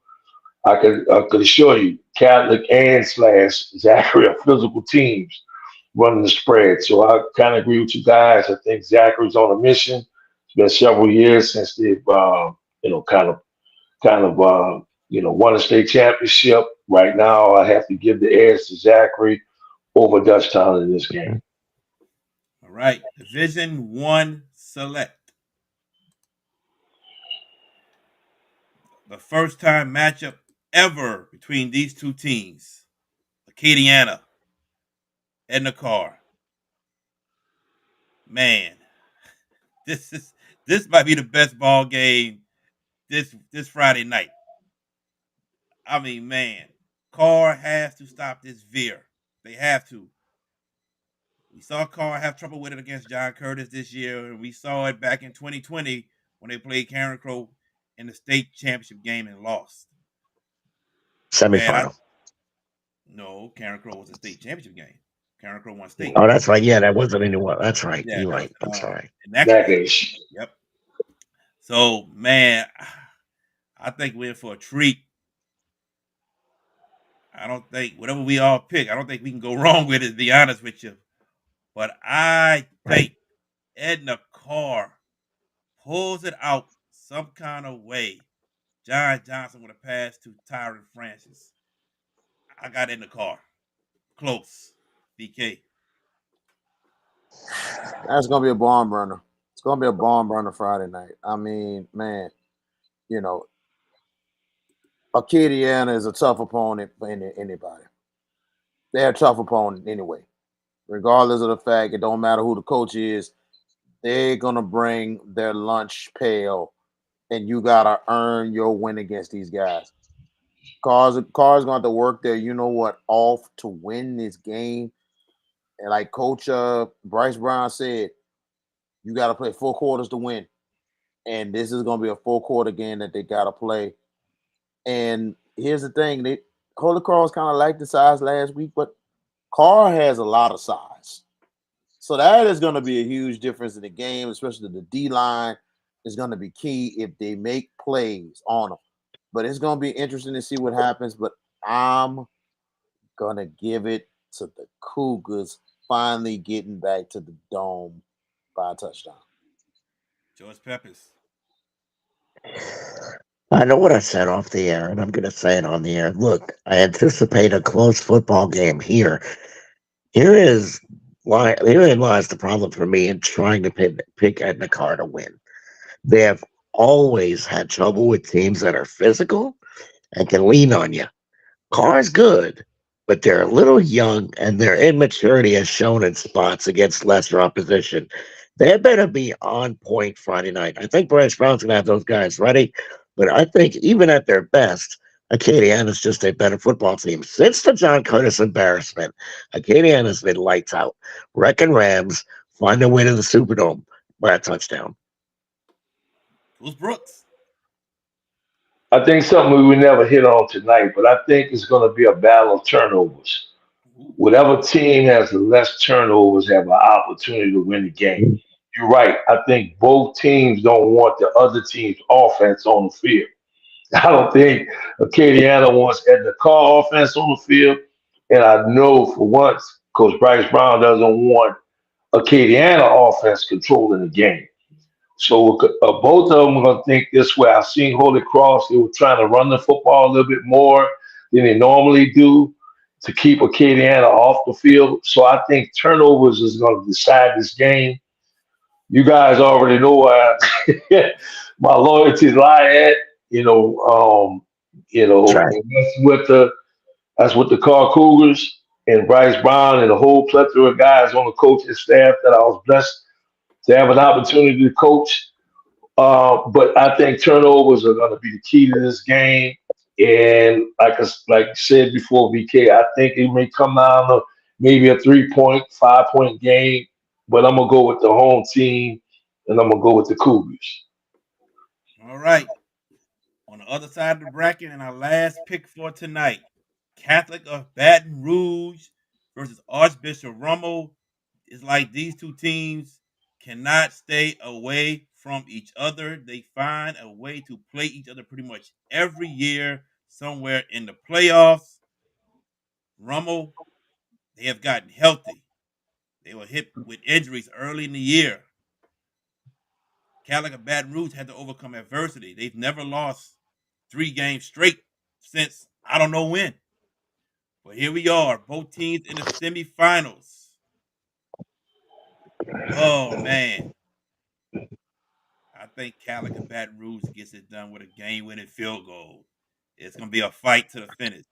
I could assure you, Catholic and slash Zachary are physical teams running the spread. So I kind of agree with you guys. I think Zachary's on a mission. It's been several years since they've, kind of, won a state championship. Right now, I have to give the edge to Zachary over Dutchtown in this game. All right. Division 1 select. The first time matchup ever between these two teams. Acadiana, Edna Carr. Man, this might be the best ball game this Friday night. I mean, man, Carr has to stop this veer. They have to. We saw Carr have trouble with it against John Curtis this year, and we saw it back in 2020 when they played Karen Crow in the state championship game and lost. Semifinal. No, Karen Crow was a state championship game. Karen Crow won state. Oh, that's right. Yeah, that wasn't anyone. That's right. Yeah, You're right. I'm sorry. Yep. So, man, I think we're in for a treat. I don't think whatever we all pick, I don't think we can go wrong with it, to be honest with you. But I think Edna Carr pulls it out some kind of way. John Johnson with a pass to Tyron Francis. I got Edna Carr. Close. BK. That's gonna be a barn burner. It's gonna be a barn burner Friday night. I mean, man, Acadiana is a tough opponent for anybody. They're a tough opponent anyway. Regardless of the fact, it don't matter who the coach is, they're gonna bring their lunch pail, and you gotta earn your win against these guys. Carr's gonna have to work their off to win this game. And like Coach Bryce Brown said, you got to play 4 quarters to win. And this is going to be a 4-quarter game that they got to play. And here's the thing. Holy Cross kind of liked the size last week, but Carr has a lot of size. So that is going to be a huge difference in the game, especially the D-line is going to be key if they make plays on them. But it's going to be interesting to see what happens. But I'm going to give it to the Cougars finally getting back to the dome by a touchdown. George Peppers. I know what I said off the air, and I'm going to say it on the air. Look, I anticipate a close football game here. Herein lies the problem for me in trying to pick Edna Carr to win. They have always had trouble with teams that are physical and can lean on you. Carr's good, but they're a little young, and their immaturity has shown in spots against lesser opposition. They better be on point Friday night. I think Bryce Brown's going to have those guys ready, but I think even at their best, Acadiana's just a better football team. Since the John Curtis embarrassment, Acadiana's been lights out. Wrecking Rams find their way to the Superdome by a touchdown. Who's Brooks? I think something we would never hit on tonight, but I think it's going to be a battle of turnovers. Whatever team has the less turnovers have an opportunity to win the game. You're right. I think both teams don't want the other team's offense on the field. I don't think Acadiana wants Edna Carr offense on the field. And I know for once, Coach Bryce Brown doesn't want Acadiana offense controlling the game. So both of them are going to think this way. I've seen Holy Cross, they were trying to run the football a little bit more than they normally do to keep Acadiana off the field. So I think turnovers is going to decide this game. You guys already know where my loyalties lie at. That's with the Carr Cougars and Bryce Brown and the whole plethora of guys on the coaching staff that I was blessed to have an opportunity to coach. But I think turnovers are going to be the key to this game. And like I said before, VK, I think it may come down to maybe a 3-point, 5-point game. But I'm going to go with the home team, and I'm going to go with the Cougars. All right. On the other side of the bracket, and our last pick for tonight, Catholic of Baton Rouge versus Archbishop Rummel. It's like these two teams cannot stay away from each other. They find a way to play each other pretty much every year somewhere in the playoffs. Rummel, they have gotten healthy. They were hit with injuries early in the year. Catholic of Baton Rouge had to overcome adversity. They've never lost 3 games straight since I don't know when. But here we are, both teams in the semifinals. Oh man, I think Catholic of Baton Rouge gets it done with a game-winning field goal. It's gonna be a fight to the finish.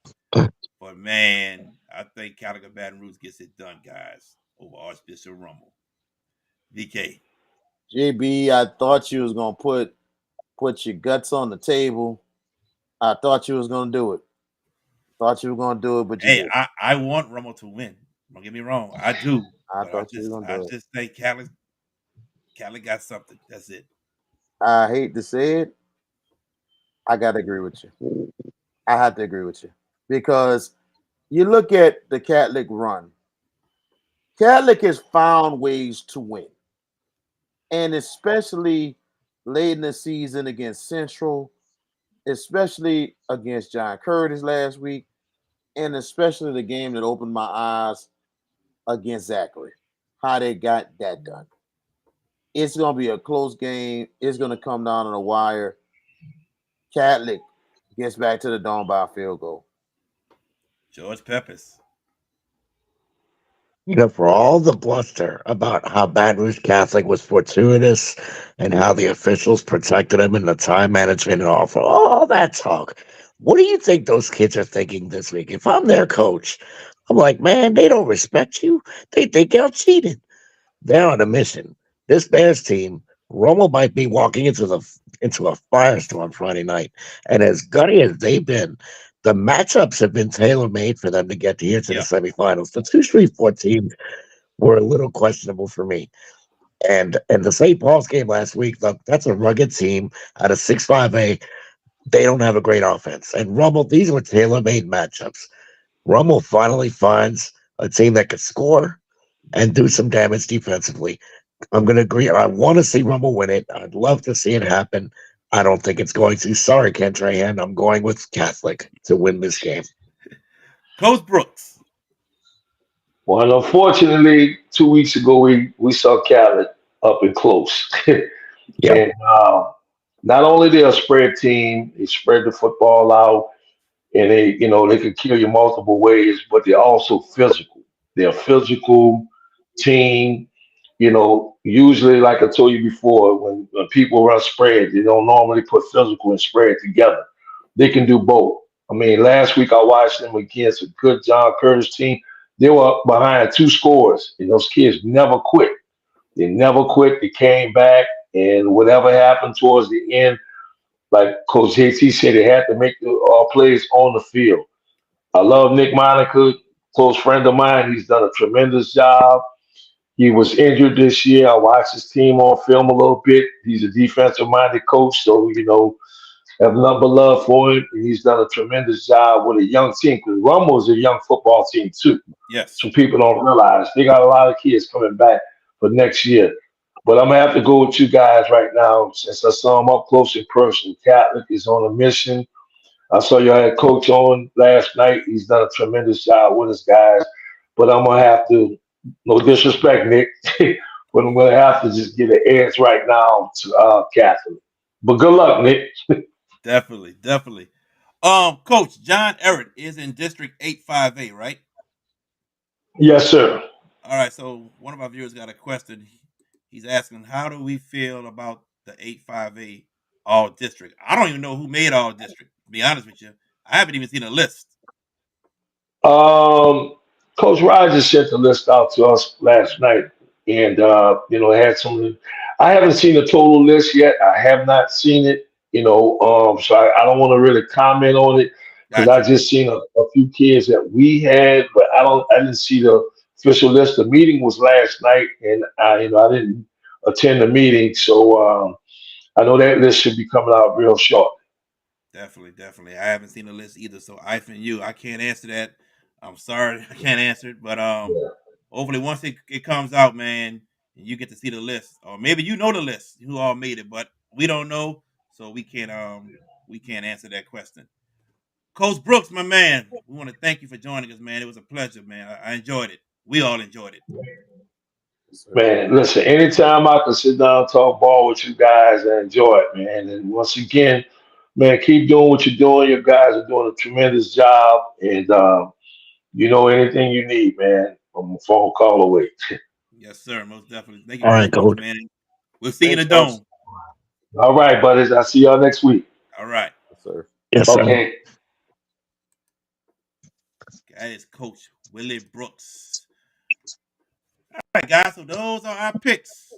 But man, I think Catholic of Baton Rouge gets it done, guys, over Archbishop Rummel. VK. JB, I thought you was gonna put your guts on the table. I thought you was gonna do it. Thought you were gonna do it, but you Hey, did. I want Rummel to win. Don't get me wrong, I do. I But I thought you just were gonna I do it. just think Catholic got something. That's it. I hate to say it. I gotta agree with you. I have to agree with you because you look at the Catholic run. Catholic has found ways to win, and especially late in the season against Central, especially against John Curtis last week, and especially the game that opened my eyes against Zachary. How they got that done. It's gonna be a close game. It's gonna come down on the wire. Catholic gets back to the dome by a field goal. George Peppers. For all the bluster about how Baton Rouge Catholic was fortuitous and how the officials protected him and the time management and all for all that talk, what do you think those kids are thinking this week? If I'm their coach, I'm like, man, they don't respect you. They think y'all cheated. They're on a mission. This Bears team, Romo might be walking into a firestorm Friday night, and as gutty as they've been, the matchups have been tailor made for them to get here to the Yeah. semifinals. The 2-3-4 teams were a little questionable for me. And the St. Paul's game last week, look, that's a rugged team out of 6-5A. They don't have a great offense. And Rummel, these were tailor made matchups. Rummel finally finds a team that could score and do some damage defensively. I'm going to agree. I want to see Rummel win it. I'd love to see it happen. I don't think it's going to. Sorry, Ken Trahan. I'm going with Catholic to win this game. Coach Brooks. Well, unfortunately, 2 weeks ago we saw Khaled up and close, Yep. and not only they're a spread team, they spread the football out, and they can kill you multiple ways, but they're also physical. They're a physical team. Usually, like I told you before, when people run spread, they don't normally put physical and spread together. They can do both. I mean, last week I watched them against a good John Curtis team. They were up behind 2 scores, and those kids never quit. They never quit. They came back, and whatever happened towards the end, like Coach JT said, they had to make the plays on the field. I love Nick Monica, close friend of mine. He's done a tremendous job. He was injured this year. I watched his team on film a little bit. He's a defensive minded coach, so have nothing but love for him. And he's done a tremendous job with a young team. Because Rumble is a young football team too. Yes. Some people don't realize they got a lot of kids coming back for next year. But I'm gonna have to go with you guys right now since I saw him up close and personal. Catholic is on a mission. I saw your head coach on last night. He's done a tremendous job with us guys. But I'm gonna have to, no disrespect, Nick, but I'm gonna have to just get an edge right now to Catholic. But good luck, Nick. Definitely. Coach John Everett is in District 8-5A, right? Yes, sir. All right. So one of our viewers got a question. He's asking, how do we feel about the 8-5A all district? I don't even know who made all district. To be honest with you, I haven't even seen a list. Coach Rogers sent the list out to us last night, and had some. I haven't seen the total list yet. I have not seen it. So I don't want to really comment on it because I Gotcha. just seen a few kids that we had, but I didn't see the official list. The meeting was last night, and I didn't attend the meeting, so I know that list should be coming out real short. Definitely. I haven't seen the list either, so I can't answer that. I'm sorry, I can't answer it, but hopefully once it comes out, man, and you get to see the list, or maybe you know the list who all made it, but we don't know, so we can't answer that question. Coach Brooks, my man, we want to thank you for joining us, man. It was a pleasure, man. I enjoyed it. We all enjoyed it. Man, listen, anytime I can sit down and talk ball with you guys, I enjoy it, man. And once again, man, keep doing what you're doing. You guys are doing a tremendous job. And anything you need, man, I'm a phone call away. Yes, sir, most definitely. Thank you, All right, Coach Brooks, coach. man. We'll see you in Thanks, the coach. dome. All right, buddies. I'll see y'all next week. All right. Yes, sir. Yes, sir. Okay. That is Coach Willie Brooks. All right, guys. So those are our picks.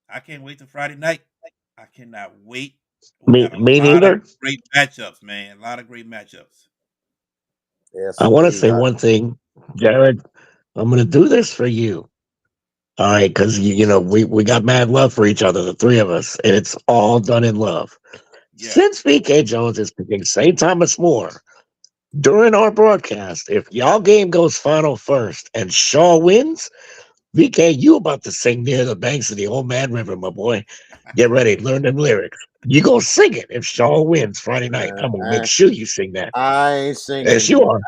I can't wait till Friday night. I cannot wait. We got a Me lot of neither. great matchups, man. A lot of great matchups. Yes, I want to indeed. say one thing, Jared. I'm going to do this for you. All right, because we got mad love for each other, the three of us, and it's all done in love. Yeah. Since VK Jones is picking St. Thomas More during our broadcast, if y'all game goes final first and Shaw wins, VK, you about to sing near the banks of the Old Man River, my boy. Get ready, learn them lyrics. You go sing it if Shaw wins Friday night. I'm gonna make sure you sing that. I ain't singing. Yes, you are.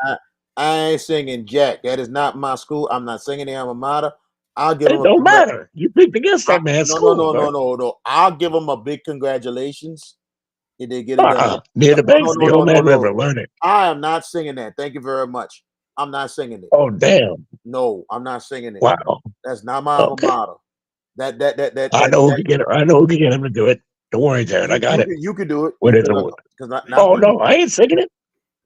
I ain't singing Jack. That is not my school. I'm not singing the alma mater. I'll give It him don't matter. You picked against that man's school, bro. no. I'll give him a big congratulations if they get it done. Near the banks of the Old Man No. River, learn it. I am not singing that. Thank you very much. I'm not singing it. Oh, damn. No, I'm not singing it. Wow. That's not my alma Okay. mater. I know who can get it. I know who can get him to do it. Don't worry, Jared. I got it. You can do it. What is it? Oh, no, I ain't singing it.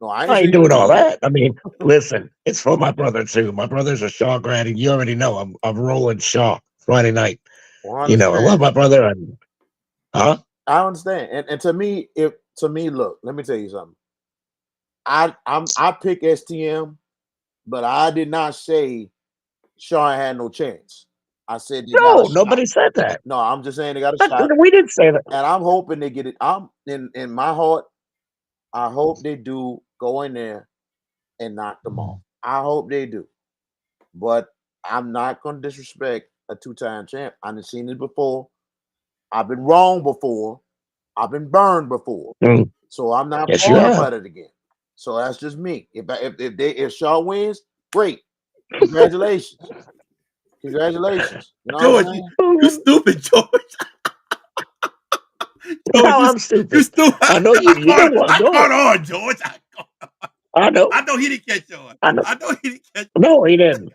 No, I I ain't ain't doing all that. I mean, listen, it's for my brother too. My brother's a Shaw grad, and you already know I'm rolling Shaw Friday night. I love my brother. And I understand, and to me, look, let me tell you something. I pick STM, but I did not say Shaw had no chance. I said they got a shot. Nobody said that. No, I'm just saying they got a shot. We didn't say that. And I'm hoping they get it. I'm in my heart. I hope they do go in there and knock them off. I hope they do. But I'm not going to disrespect a two-time champ. I've seen it before. I've been wrong before. I've been burned before. So I'm not falling about it again. So that's just me. If Shaw wins, great. Congratulations. Congratulations. George, you stupid, George. I'm stupid. You stupid. I know you. I caught on, George. I know. I know he didn't catch on. I know he didn't catch on. No, he didn't.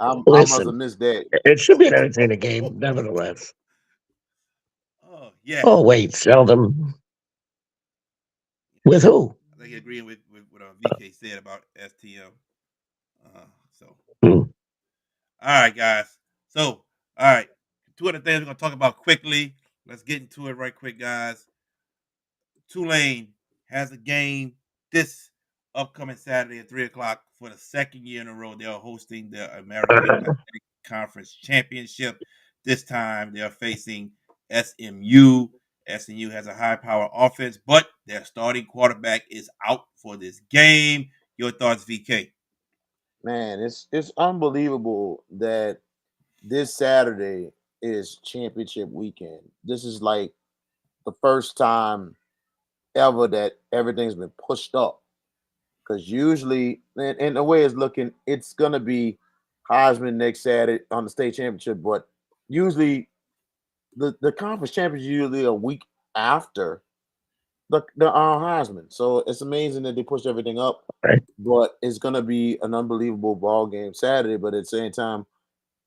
I must have missed that. It should be an entertaining game, nevertheless. Oh, yeah. Oh, wait, Sheldon. With who? I think agreeing with what VK said about STM. All right, guys. So, all right. Two other things we're going to talk about quickly. Let's get into it right quick, guys. Tulane has a game this upcoming Saturday at 3 o'clock for the second year in a row. They are hosting the American Athletic Conference Championship. This time they are facing SMU. SMU has a high-power offense, but their starting quarterback is out for this game. Your thoughts, VK? Man, it's unbelievable that this Saturday is championship weekend. This is like the first time ever that everything's been pushed up. Because usually, and the way it's looking, it's going to be Heisman next Saturday on the state championship. But usually, the conference championship is usually a week after the Heisman. So it's amazing that they pushed everything up. Right. But it's going to be an unbelievable ball game Saturday. But at the same time,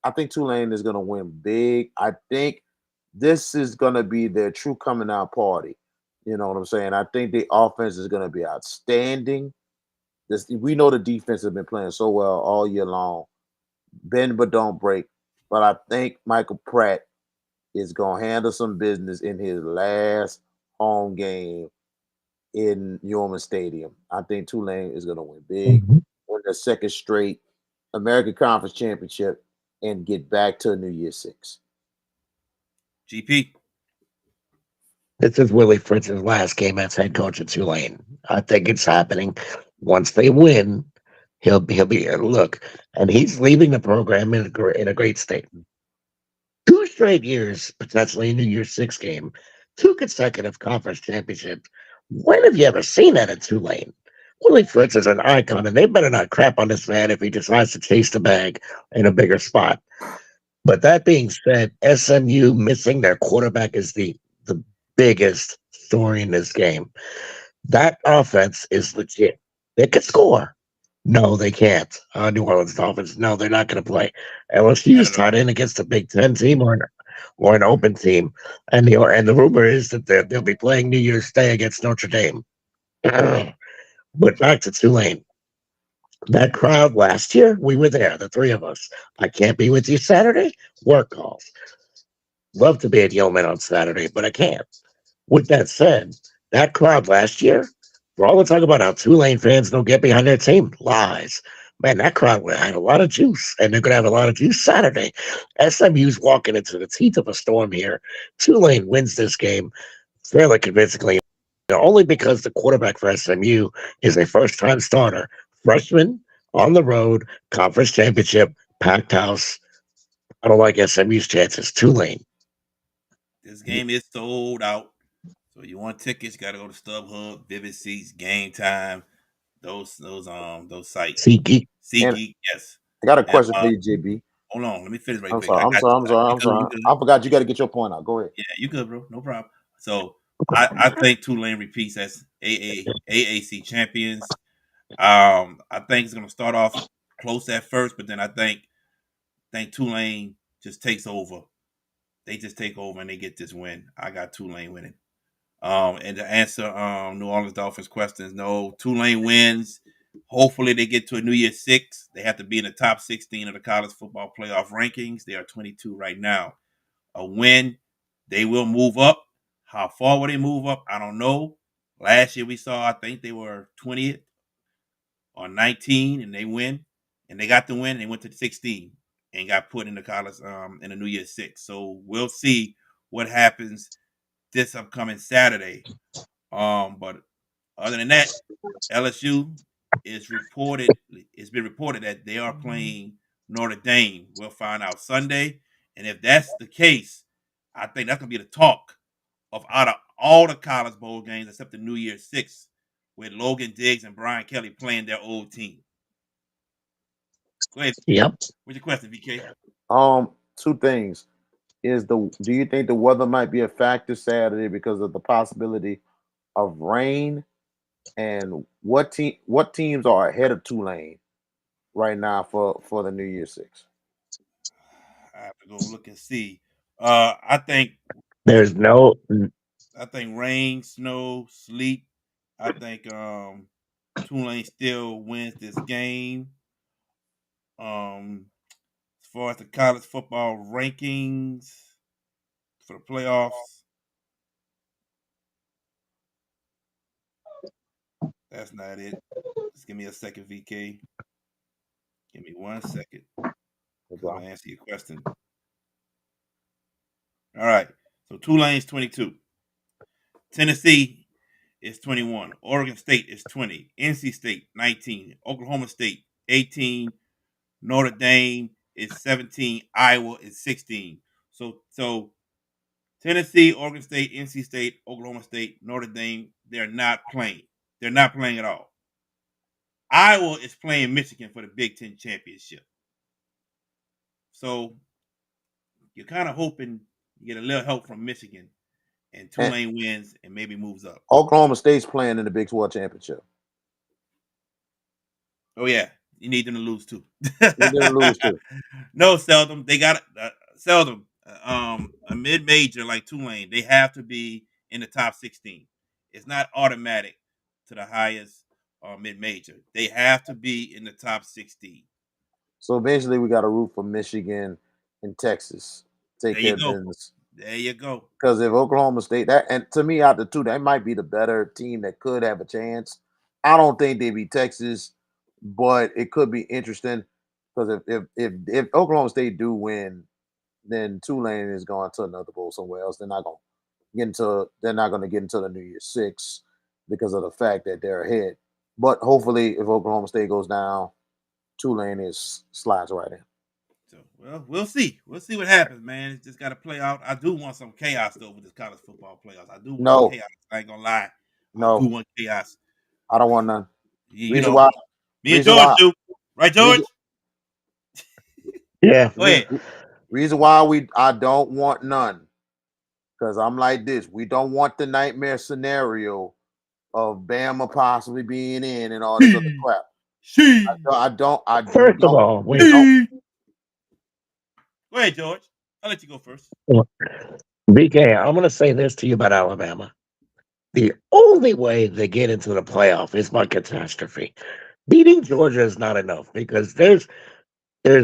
I think Tulane is going to win big. I think this is going to be their true coming out party. You know what I'm saying? I think the offense is going to be outstanding. We know the defense has been playing so well all year long. Bend but don't break. But I think Michael Pratt is going to handle some business in his last home game in Newman Stadium. I think Tulane is going to win big, win their second straight American Conference Championship, and get back to New Year's 6. GP. This is Willie Fritz's last game as head coach at Tulane. I think it's happening. Once they win, he'll be look, and he's leaving the program in a great state. 2 straight years, potentially a New Year's Six game, 2 consecutive conference championships. When have you ever seen that at Tulane? Willie Fritz is an icon, and they better not crap on this man if he decides to chase the bag in a bigger spot. But that being said, SMU missing their quarterback is the biggest story in this game. That offense is legit. They can score. No, they can't. New Orleans Dolphins. No, they're not going to play. Not LSU's at all. tied in against a Big Ten team or an open team, and the rumor is that they'll be playing New Year's Day against Notre Dame. But back to Tulane. That crowd last year, we were there, the three of us. I can't be with you Saturday. Work calls. Love to be at Yeoman on Saturday, but I can't. With that said, that crowd last year, for all the talk about how Tulane fans don't get behind their team, lies. Man, that crowd had a lot of juice, and they're going to have a lot of juice Saturday. SMU's walking into the teeth of a storm here. Tulane wins this game fairly convincingly, only because the quarterback for SMU is a first time starter, freshman on the road, conference championship, packed house. I don't like SMU's chances. Tulane. This game is sold out. So you want tickets, got to go to StubHub, Vivid Seats, Game Time, those sites. SeatGeek. And SeatGeek, yes. I got a And question for you, JB. hold on, let me finish right I'm quick. sorry. I I'm got sorry. you. I'm sorry. You I'm good? You sorry. good? I forgot you got to get your point out. Go ahead. Yeah, you good, bro? No problem. So I think Tulane repeats as AAC champions. I think it's gonna start off close at first, but then I think Tulane just takes over. They just take over and they get this win. I got Tulane winning. And to answer New Orleans Dolphins questions, no, Tulane wins. Hopefully they get to a New Year's Six. They have to be in the top 16 of the college football playoff rankings. They are 22 right now. A win, they will move up. How far will they move up? I don't know. Last year we saw, I think they were 20th or 19, and they win, and they got the win. And they went to 16 and got put in the college in the New Year's Six. So we'll see what happens this upcoming Saturday. But other than that, LSU is reported. It's been reported that they are playing Notre Dame. We'll find out Sunday, and if that's the case, I think that's gonna be the talk of out of all the college bowl games except the New Year's Six, with Logan Diggs and Brian Kelly playing their old team. Go ahead. Yep. What's your question, VK? Two things. Do you think the weather might be a factor Saturday because of the possibility of rain? And what teams are ahead of Tulane right now for the New Year Six? I have to go look and see. I think There's no rain, snow, sleet. I think Tulane still wins this game. As far as the college football rankings for the playoffs, that's not it. Just give me a second, VK. Give me 1 second because I'm gonna answer your question. All right. So Tulane's 22. Tennessee is 21. Oregon State is 20. NC State 19. Oklahoma State 18. Notre Dame is 17. Iowa is 16. So Tennessee, Oregon State, NC State, Oklahoma State, Notre Dame, they're not playing. They're not playing at all. Iowa is playing Michigan for the Big Ten championship. So you're kind of hoping you get a little help from Michigan and And Tulane wins and maybe moves up. Oklahoma State's playing in the Big 12 championship. Oh yeah, you need them to lose too. They didn't lose too. No, seldom they got seldom a mid major like Tulane. They have to be in the top 16. It's not automatic to the highest mid major. They have to be in the top 16. So basically, we got to root for Michigan and Texas. Take There care you of go. business. There you go. Because if Oklahoma State that and to me out the two, that might be the better team that could have a chance. I don't think they beat Texas, but it could be interesting because if Oklahoma State do win, then Tulane is going to another bowl somewhere else. They're not going. they're not going to get into the New Year's Six because of the fact that they're ahead. But hopefully, if Oklahoma State goes down, Tulane slides right in. So, well, we'll see. We'll see what happens, man. It's just got to play out. I do want some chaos though with this college football playoffs. I do want No, chaos. I ain't gonna lie. I do no, want chaos. I don't want none. You Reason know, why? me and Reason George why? do, right, George? Reason, Yeah. Go ahead. reason why I don't want none, because I'm like this. We don't want the nightmare scenario of Bama possibly being in and all this other crap. She. I don't. First of all, we don't. Go ahead, George. I'll let you go first. BK, I'm going to say this to you about Alabama. The only way they get into the playoff is by catastrophe. Beating Georgia is not enough because there's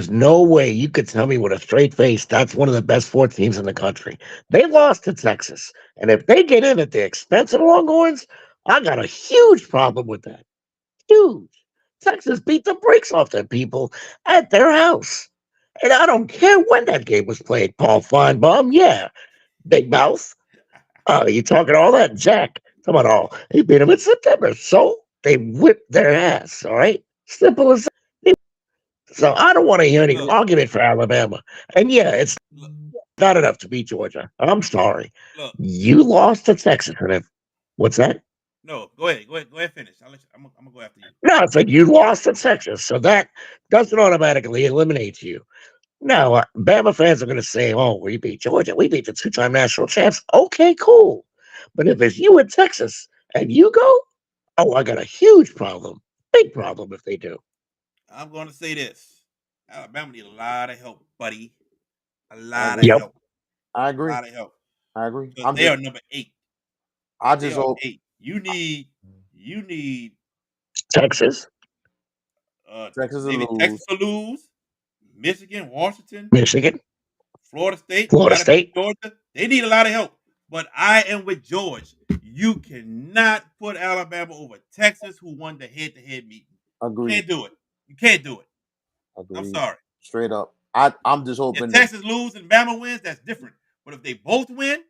no way you could tell me with a straight face that's one of the best four teams in the country. They lost to Texas, and if they get in at the expense of the Longhorns, I got a huge problem with that. Huge. Texas beat the brakes off them people at their house. And I don't care when that game was played. Paul Feinbaum, yeah. Big mouth. You talking all that? Jack, come on, all. He beat them in September. So they whipped their ass, all right? Simple as that. So I don't want to hear any Look, argument for Alabama. And yeah, it's look, not enough to beat Georgia. I'm sorry. look. You lost to Texas. And what's that? No, go ahead. Go ahead. Finish. I'm gonna go after you. No, it's like you lost to Texas. So that doesn't automatically eliminate you. Now, Bama fans are going to say, oh, we beat Georgia. We beat the two-time national champs. Okay, cool. But if it's you in Texas and you go, oh, I got a huge problem. Big problem if they do. I'm gonna say this. Alabama need a lot of help, buddy. A I lot of agree. Yep. help. I A agree. lot of help. I agree. Because they are number 8. I They just are hope 8. You need Texas, Texas will maybe lose. Texas will lose, Michigan, Washington, Michigan, Florida State Florida gotta beat State. Georgia. They need a lot of help. But I am with George. You cannot put Alabama over Texas, who won the head-to-head meeting. Agreed. Can't do it. You can't do it. I'm Agreed. sorry. Straight up. I'm just If hoping that Texas loses and Bama wins, that's different. But if they both win,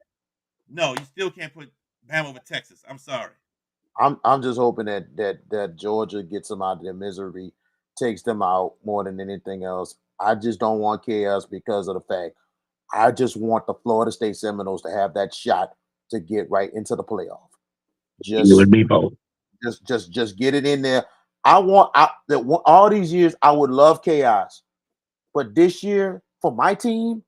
no, you still can't put Bama over Texas. I'm sorry. I'm just hoping that Georgia gets them out of their misery, takes them out more than anything else. I just don't want chaos because of the fact I just want the Florida State Seminoles to have that shot to get right into the playoff. You Just and me both. just get it in there. All these years I would love chaos, but this year for my team,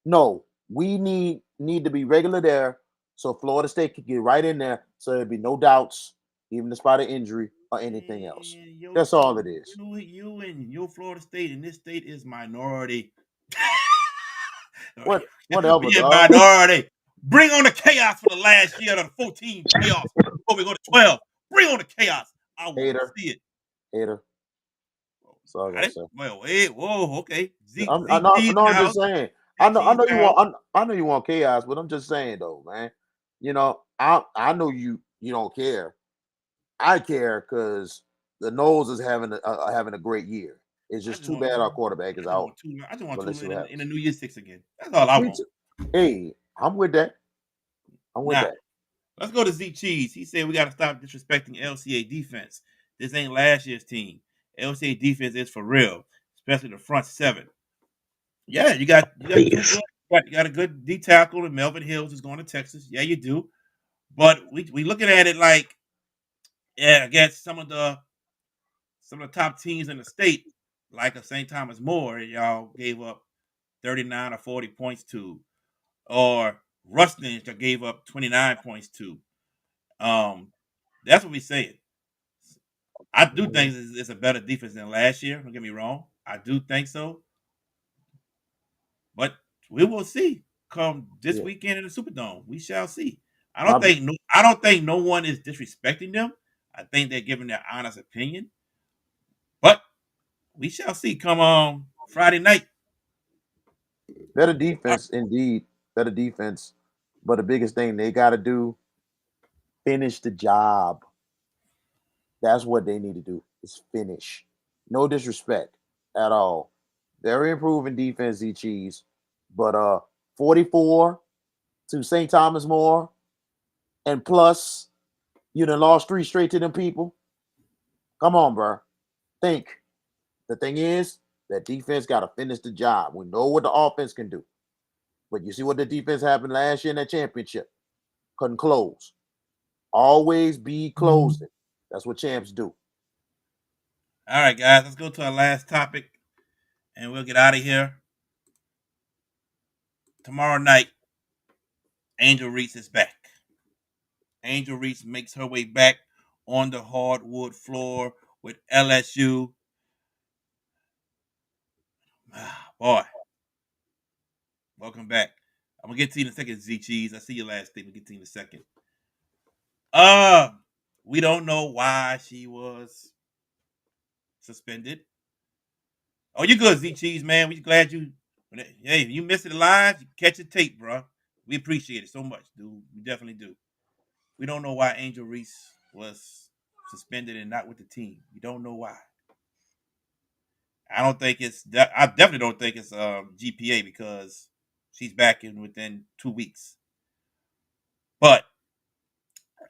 no, we need to be regular there so Florida State can get right in there so there'd be no doubts, even despite of injury or anything else. Man, your That's all team, it is. you and your Florida State, and this state is minority. Whatever, Yeah, dog. minority. Bring on the chaos for the last year of the 14 playoffs before we go to 12. Bring on the chaos. I want to Hater, see it. hater. That's all I gotta say. Well, wait, whoa, okay. I'm just saying. ZT's house. I know you want chaos, but I'm just saying though, man. I know you don't care. I care because the nose is having a great year. It's I just just too want, bad our quarterback is out. I just want But let's see what Tulane in the happens. New Year's Six again. That's all I Me want. too. Hey, I'm with that. I'm with Now, that. let's go to Z Cheese. He said we got to stop disrespecting LCA defense. This ain't last year's team. LCA defense is for real, especially the front seven. Yeah, you got two Please. good. You got a good D tackle, and Melvin Hills is going to Texas. Yeah, you do. But we looking at it like, yeah, against some of the top teams in the state, like a St. Thomas More, y'all gave up 39 or 40 points to, or Rustin that gave up 29 points to. That's what we saying. I do think it's a better defense than last year. Don't get me wrong. I do think so. But we will see come this Yeah. weekend in the Superdome. We shall see. I My, don't think no one is disrespecting them. I think they're giving their honest opinion. But we shall see come on Friday night. better defense, indeed. Better defense. But the biggest thing they got to do, finish the job. That's what they need to do is finish. No disrespect at all. Very improving defense, Z Cheese. But 44 to St. Thomas More, and plus you done lost 3 straight to them people. Come on, bro. Think. The thing is, that defense got to finish the job. We know what the offense can do. But you see what the defense happened last year in that championship? Couldn't close. Always be closing. That's what champs do. All right, guys, let's go to our last topic, and we'll get out of here. Tomorrow night, Angel Reese is back. Angel Reese makes her way back on the hardwood floor with LSU. Boy, welcome back. I'm gonna get to you in a second, Z Cheese. I see your last thing. We'll get to you in a second. We don't know why she was suspended. Oh, you good, Z Cheese, man. We glad you. Hey, you missed it live. You catch the tape, bro. We appreciate it so much, dude. We definitely do. We don't know why Angel Reese was suspended and not with the team. We don't know why. I don't think it's. I definitely don't think it's GPA because she's back in within 2 weeks. But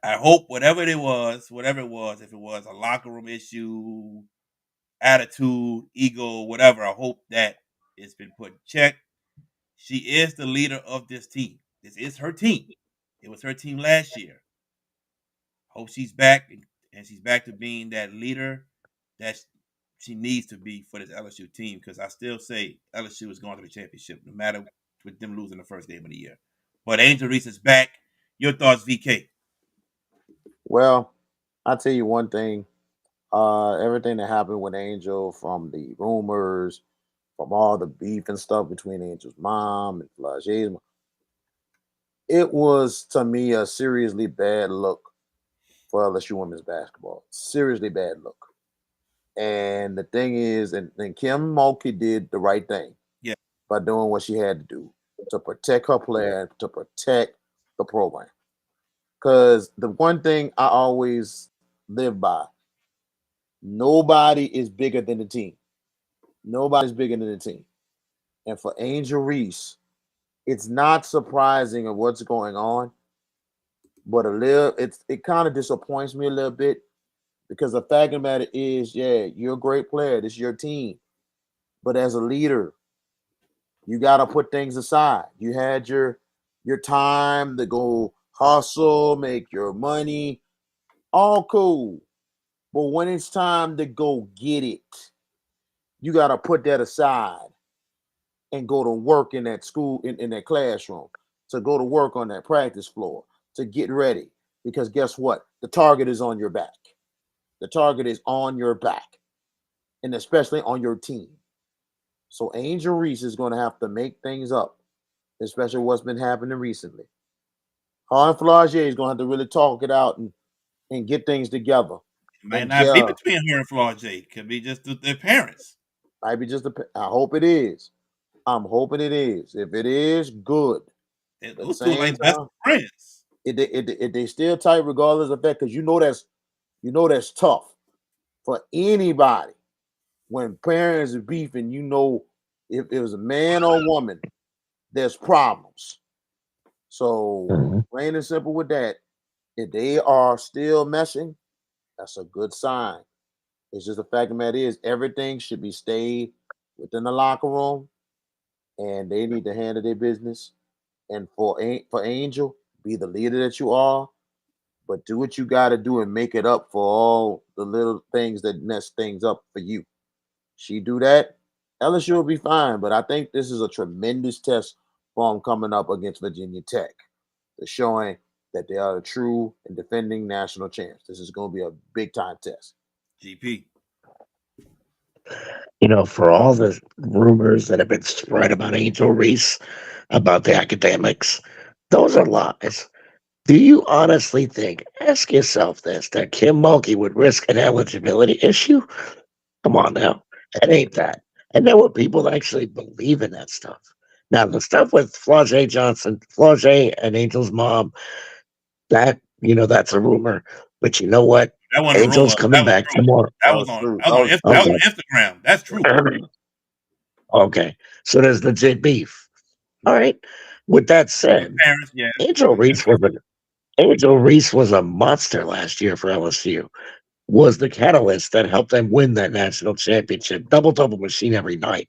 I hope whatever it was, if it was a locker room issue, attitude, ego, whatever, I hope that it's been put in check. She is the leader of this team. This is her team. It was her team last year. Hope she's back and she's back to being that leader that she needs to be for this LSU team, because I still say LSU is going to the championship no matter with them losing the first game of the year. But Angel Reese is back. Your thoughts, VK? Well, I'll tell you one thing. Everything that happened with Angel, from the rumors, from all the beef and stuff between Angel's mom and Flage's mom, it was, to me, a seriously bad look for LSU women's basketball. Seriously bad look. And the thing is, and Kim Mulkey did the right thing by doing what she had to do to protect her player, to protect the program. Because the one thing I always live by, nobody is bigger than the team. Nobody's bigger than the team. And for Angel Reese, it's not surprising of what's going on, but it kind of disappoints me a little bit, because the fact of the matter is, yeah, you're a great player. This is your team. But as a leader, you got to put things aside. You had your time to go hustle, make your money, all cool. But when it's time to go get it, you got to put that aside and go to work in that school, in that classroom, to go to work on that practice floor, to get ready. Because guess what? The target is on your back. The target is on your back, and especially on your team. So Angel Reese is going to have to make things up, especially what's been happening recently. Her and Flage is going to have to really talk it out and get things together. It might not be between her and Flage. It could be just their parents. Might be just I hope it is. I'm hoping it is. If it is, good. Those two like best friends. If they still tight regardless of that, because you know that's tough for anybody when parents are beefing. You know, if it was a man or a woman, there's problems. So plain and simple with that, if they are still messing, that's a good sign. It's just the fact of the matter is, everything should be stayed within the locker room, and they need to handle their business. And for Angel, be the leader that you are, but do what you got to do and make it up for all the little things that mess things up for you. She do that, LSU will be fine. But I think this is a tremendous test for them coming up against Virginia Tech. They're showing that they are the true and defending national champs. This is going to be a big time test. GP. You know, for all the rumors that have been spread about Angel Reese, about the academics, those are lies. Do you honestly think, ask yourself this, that Kim Mulkey would risk an eligibility issue? Come on now. It ain't that. And there were people that actually believe in that stuff. Now, the stuff with Flage and Angel's mom, that's a rumor. But you know what? That wasn't Angel's a rumor. coming back tomorrow. That was on Instagram. That's true. Okay. So there's legit beef. All right. With that Your said, parents, yeah. Angel Reese was a monster last year for LSU. Was the catalyst that helped them win that national championship. Double machine every night.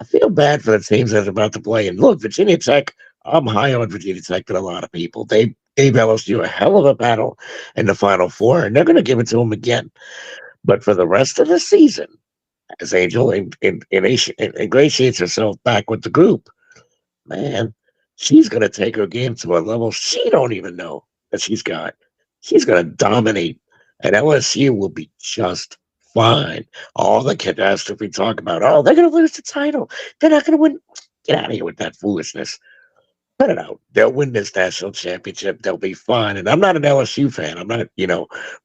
I feel bad for the teams that are about to play. And look, Virginia Tech, I'm high on Virginia Tech than a lot of people. They gave LSU a hell of a battle in the Final Four, and they're going to give it to them again. But for the rest of the season, as Angel ingratiates herself back with the group, man, she's going to take her game to a level she don't even know that she's got. She's going to dominate, and LSU will be just fine. All the catastrophe talk about, oh, they're going to lose the title. They're not going to win. Get out of here with that foolishness. Cut it out. They'll win this national championship. They'll be fine. And I'm not an LSU fan. I'm not,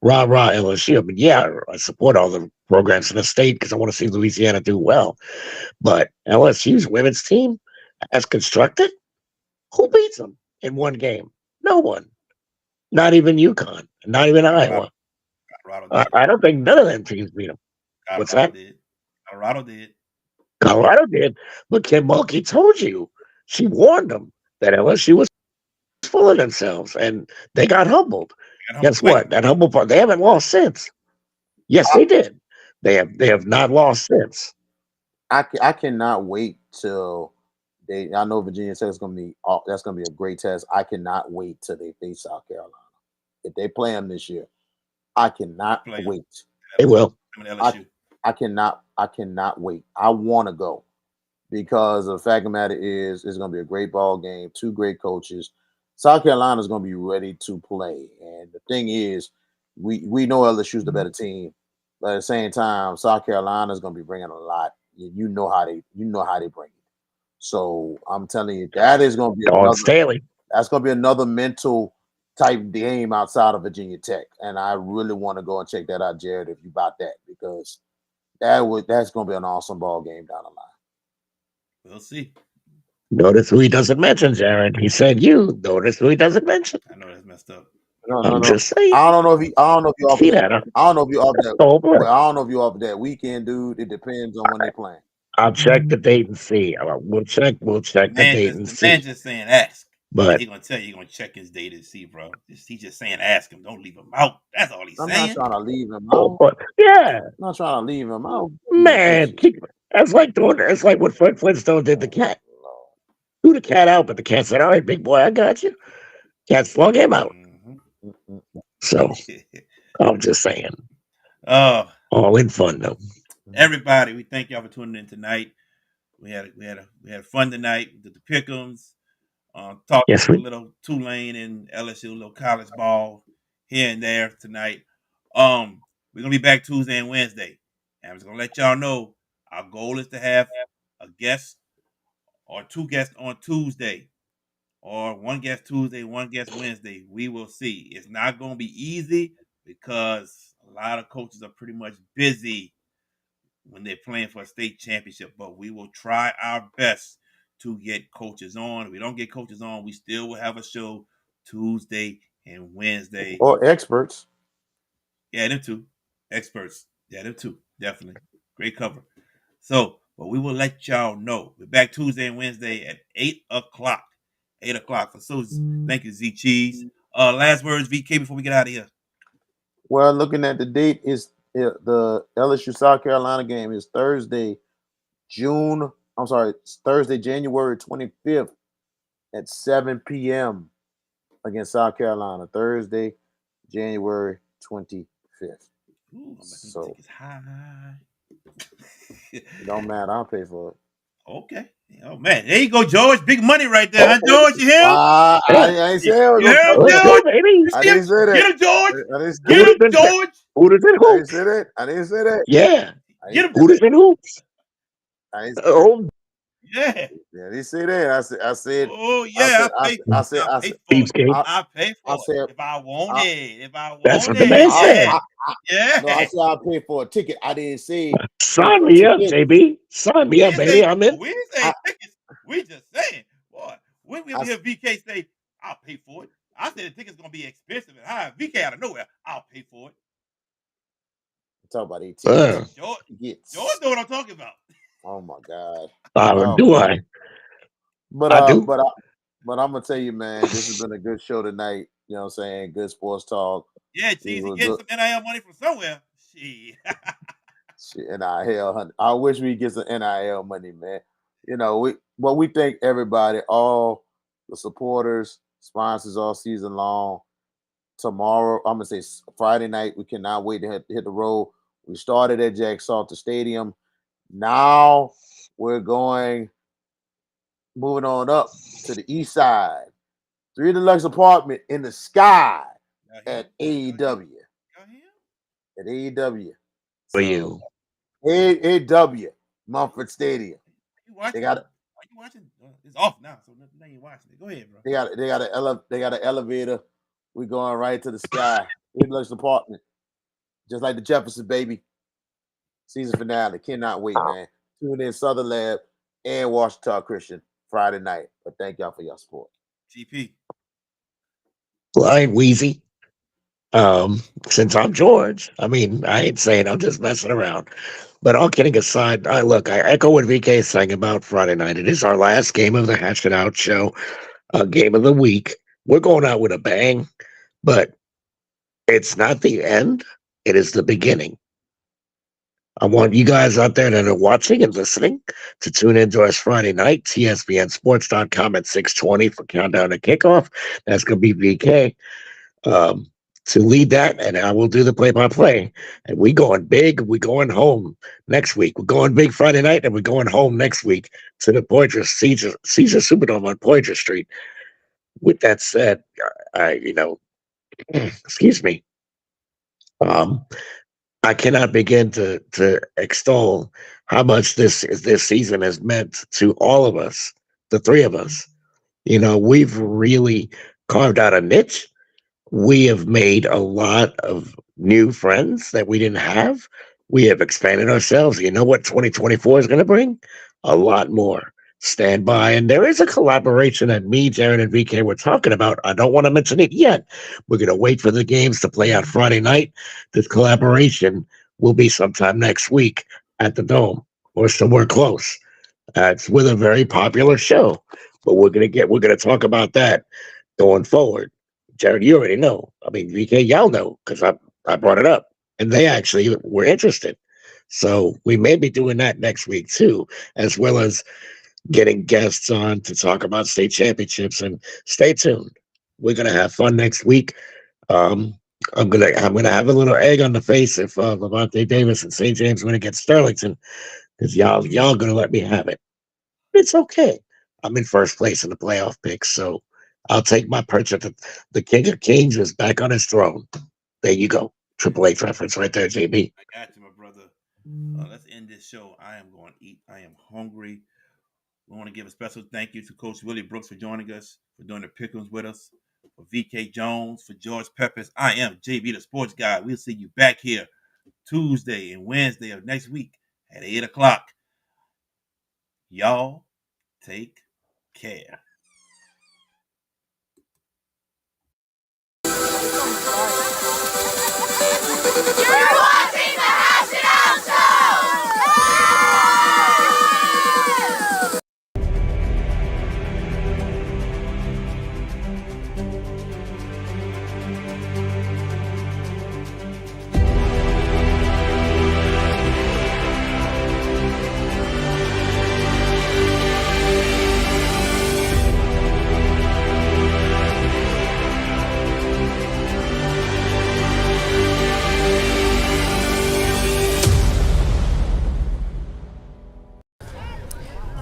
rah LSU. I mean, yeah, I support all the programs in the state because I want to see Louisiana do well. But LSU's women's team, as constructed, who beats them in one game? No one. Not even UConn. Not even Iowa. Colorado did. I don't think none of them teams beat them. What's that? Colorado did. Colorado did. But Kim Mulkey told you. She warned them that LSU was full of themselves, and they got humbled. Guess what? That humble part, they haven't lost since. Yes, they did. They have not lost since. I cannot wait till they. I know Virginia Tech is going to be. That's going to be a great test. I cannot wait till they face South Carolina. If they play them this year, I cannot wait. They will. I cannot wait. I want to go because the fact of the matter is, it's going to be a great ball game. Two great coaches. South Carolina is going to be ready to play, and the thing is, we know LSU's the better team, but at the same time, South Carolina is going to be bringing a lot. You know how they bring it. So I'm telling you, that is going to be that's going to be another mental type game outside of Virginia Tech, and I really want to go and check that out, Jared, if you bought that, because that's going to be an awesome ball game down the line. We'll see. Notice who he doesn't mention, Jared. He said you. Notice who he doesn't mention. I know that's messed up. I'm just saying. I don't know if you off that. I don't know if you off that. Well, I don't know if you off that weekend, dude. It depends on when they're playing. I'll check the date and see. We'll check the date and see. Man just saying ask. But he's gonna tell you, he's gonna check his date and see, bro. He's just saying ask him. Don't leave him out. That's all he's saying. I'm not trying to leave him out. Yeah. I'm not trying to leave him out. Man, that's like what Fred Flintstone did to the cat. Threw the cat out, but the cat said, all right, big boy, I got you. Cat flung him out. Mm-hmm. So I'm just saying. All in fun though. Everybody, we thank y'all for tuning in tonight. We had fun tonight. We did the pick'ems. Talked a little Tulane and LSU, a little college ball here and there tonight. We're gonna be back Tuesday and Wednesday. And I'm just gonna let y'all know our goal is to have a guest or two guests on Tuesday, or one guest Tuesday, one guest Wednesday. We will see. It's not gonna be easy because a lot of coaches are pretty much busy when they're playing for a state championship, but we will try our best to get coaches on. If we don't get coaches on, we still will have a show Tuesday and Wednesday. Or experts. Yeah, them too. Experts. Yeah, them too. Definitely. Great cover. So, but we will let y'all know. We're back Tuesday and Wednesday at 8 o'clock. 8 o'clock. So thank you, Z Cheese. Last words, VK, before we get out of here. Well, looking at the date, is the LSU South Carolina game is Thursday, January 25th at 7 p.m. against South Carolina. Thursday, January 25th. Ooh, so it's high. It don't matter. I'll pay for it. Okay. Oh man, there you go, George. Big money right there, huh, George? You hear him? I ain't saying you heard him, George? I didn't say that. Get him, George. Get him, George. Hooters and hoops. I didn't say that. Yeah. Get him. Hooters and hoops. Oh. Yeah. Yeah, they say that. I said. Oh yeah, I pay for it. If I want it. That's what the man said. Yeah. No, I said I'll pay for a ticket. I didn't say. Sign me up, JB. Sign me up, baby. I'm in. We didn't say tickets. We just saying, boy. When we hear VK say, "I'll pay for it," I said the ticket's gonna be expensive and high. VK out of nowhere, I'll pay for it. Talk about 18. George know what I'm talking about. Oh my God. Do I? But I do. But I'm gonna tell you, man, this has been a good show tonight. You know what I'm saying? Good sports talk. Yeah, These Cheesy were getting good some NIL money from somewhere. Shit. shit, NIL. Honey. I wish we get some NIL money, man. You know, we thank everybody, all the supporters, sponsors all season long. Tomorrow, I'm gonna say Friday night. We cannot wait to hit the road. We started at Jack Salter Stadium. Now we're moving on up to the east side. 3 deluxe apartment in the sky at AEW. At AEW. For So, you. AEW, Mumford Stadium. You watching? They got it. Are you watching? It's off now, so now you watching it. Go ahead, bro. They got an elevator. We going right to the sky. 3 deluxe apartment. Just like the Jefferson, baby. Season finale. Cannot wait, man. Tune in Southern Lab and Washington Christian Friday night. But thank y'all for your support. GP. Well, I ain't Wheezy. Since I'm George, I mean, I ain't saying, I'm just messing around. But all kidding aside, I echo what VK is saying about Friday night. It is our last game of the Hatch It Out show, game of the week. We're going out with a bang, but it's not the end. It is the beginning. I want you guys out there that are watching and listening to tune in to us Friday night, TSBNsports.com at 6:20 for Countdown to Kickoff. That's going to be VK. To lead that, and I will do the play-by-play. And we going big. We going home next week. We're going big Friday night, and we're going home next week to the Poitras Caesar Superdome on Poitras Street. With that said, excuse me. I cannot begin to extol how much this season has meant to all of us, the 3 of us. You know, we've really carved out a niche. We have made a lot of new friends that we didn't have. We have expanded ourselves. You know what 2024 is going to bring? A lot more. Stand by. And there is a collaboration that me, Jared, and VK were talking about. I don't want to mention it yet. We're going to wait for the games to play out Friday night. This collaboration will be sometime next week at the Dome or somewhere close. It's with a very popular show, but we're going to talk about that going forward. Jared, you already know. I mean, VK, y'all know because I brought it up, and they actually were interested. So we may be doing that next week too, as well as getting guests on to talk about state championships. And stay tuned. We're gonna have fun next week. I'm gonna have a little egg on the face if Levante Davis and St. James win against Sterlington, because y'all gonna let me have it. It's okay. I'm in first place in the playoff picks, so I'll take my perch at the King of Kings is back on his throne. There you go. Triple H reference right there, JB. I got you, my brother. Let's end this show. I am going to eat. I am hungry. We want to give a special thank you to Coach Willie Brooks for joining us, for doing the pick'ems with us, for VK Jones, for George Peppers. I am JB the Sports Guy. We'll see you back here Tuesday and Wednesday of next week at 8 o'clock. Y'all take care. You're watching the Hash It Out Show!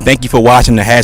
Thank you for watching the Hash